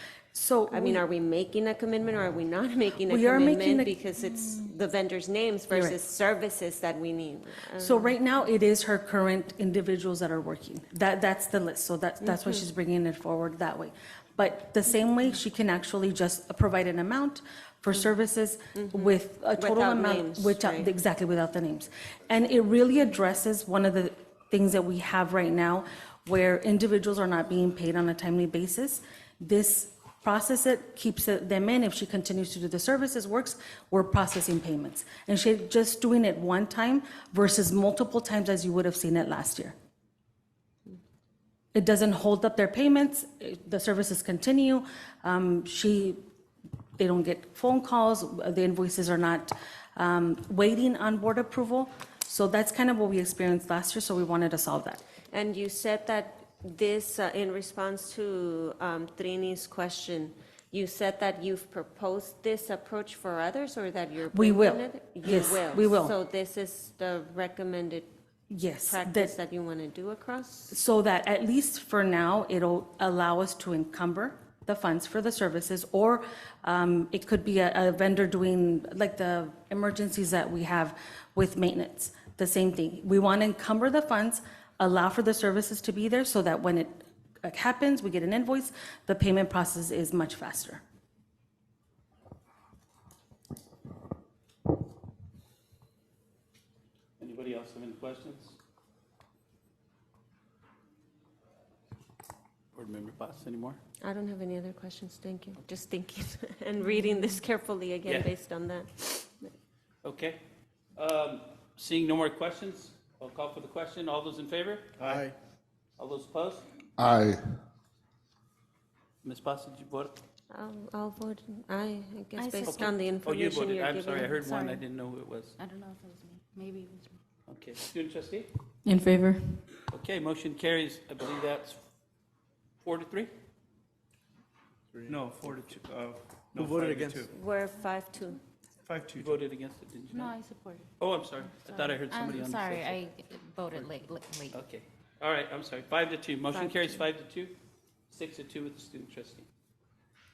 S2: are we making a commitment or are we not making a
S11: We are making
S2: commitment?
S11: a-
S2: Because it's the vendor's names
S11: You're right.
S2: versus services that we need.
S11: So right now, it is her current individuals that are working. That's the list, so that's why she's bringing it forward that way. But the same way, she can actually just provide an amount for services with a total
S2: Without
S11: amount.
S2: names, right.
S11: Exactly, without the names. And it really addresses one of the things that we have right now, where individuals are not being paid on a timely basis. This process it, keeps them in. If she continues to do the services, works, we're processing payments. And she's just doing it one time versus multiple times as you would have seen it last year. It doesn't hold up their payments, the services continue. They don't get phone calls, the invoices are not waiting on board approval. So that's kind of what we experienced last year, so we wanted to solve that.
S2: And you said that this, in response to Trini's question, you said that you've proposed this approach for others or that you're
S11: We will.
S2: bringing it?
S11: Yes,
S2: You will.
S11: we will.
S2: So this is the recommended
S11: Yes.
S2: practice that you want to do across?
S11: So that at least for now, it'll allow us to encumber the funds for the services, or it could be a vendor doing, like the emergencies that we have with maintenance, the same thing. We want to encumber the funds, allow for the services to be there so that when it happens, we get an invoice, the payment process is much faster.
S1: Anybody else have any questions? Board Member Paz, any more?
S2: I don't have any other questions, thank you. Just thinking and reading this carefully again
S1: Yeah.
S2: based on that.
S1: Okay. Seeing no more questions, I'll call for the question. All those in favor?
S8: Aye.
S1: All those opposed?
S4: Aye.
S1: Ms. Paz, did you vote?
S2: I'll vote aye, I guess
S7: I said-
S2: based on the
S1: Oh, you
S2: information
S1: voted.
S2: you're
S1: I'm
S2: giving.
S1: sorry, I heard one. I
S7: Sorry.
S1: didn't know who it was.
S7: I don't know if it was me. Maybe it was me.
S1: Okay. Student trustee?
S6: In favor?
S1: Okay, motion carries. I believe that's 4-3?
S3: No, 4 to 2. No,
S8: Who voted
S3: 5-2.
S8: against?
S2: We're 5-2.
S3: 5-2.
S1: You voted against it, didn't you?
S7: No,
S1: not?
S7: I support it.
S1: Oh, I'm sorry. I thought I heard somebody
S7: I'm
S1: on the.
S7: sorry,
S1: side.
S7: I voted late.
S1: Okay. All right, I'm sorry. 5-2. Motion
S2: 5-2.
S1: carries 5-2. 6-2 with the student trustee.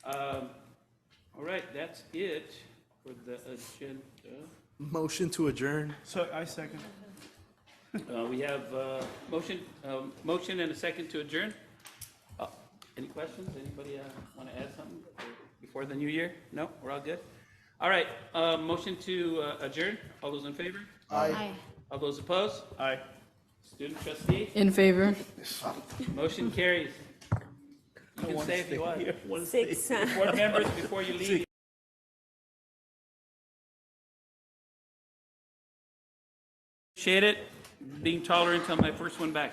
S1: All right, that's it for the agenda.
S8: Motion to adjourn.
S3: So I second.
S1: We have motion and a second to adjourn. Any questions? Anybody want to add something before the new year? No, we're all good? All right, motion to adjourn. All those in favor?
S7: Aye.
S1: All those opposed?
S3: Aye.
S1: Student trustee?
S6: In favor?
S1: Motion carries. You can say if you want.
S2: 6.
S1: Board members, before you leave. Appreciate it. Being tolerant on my first one back.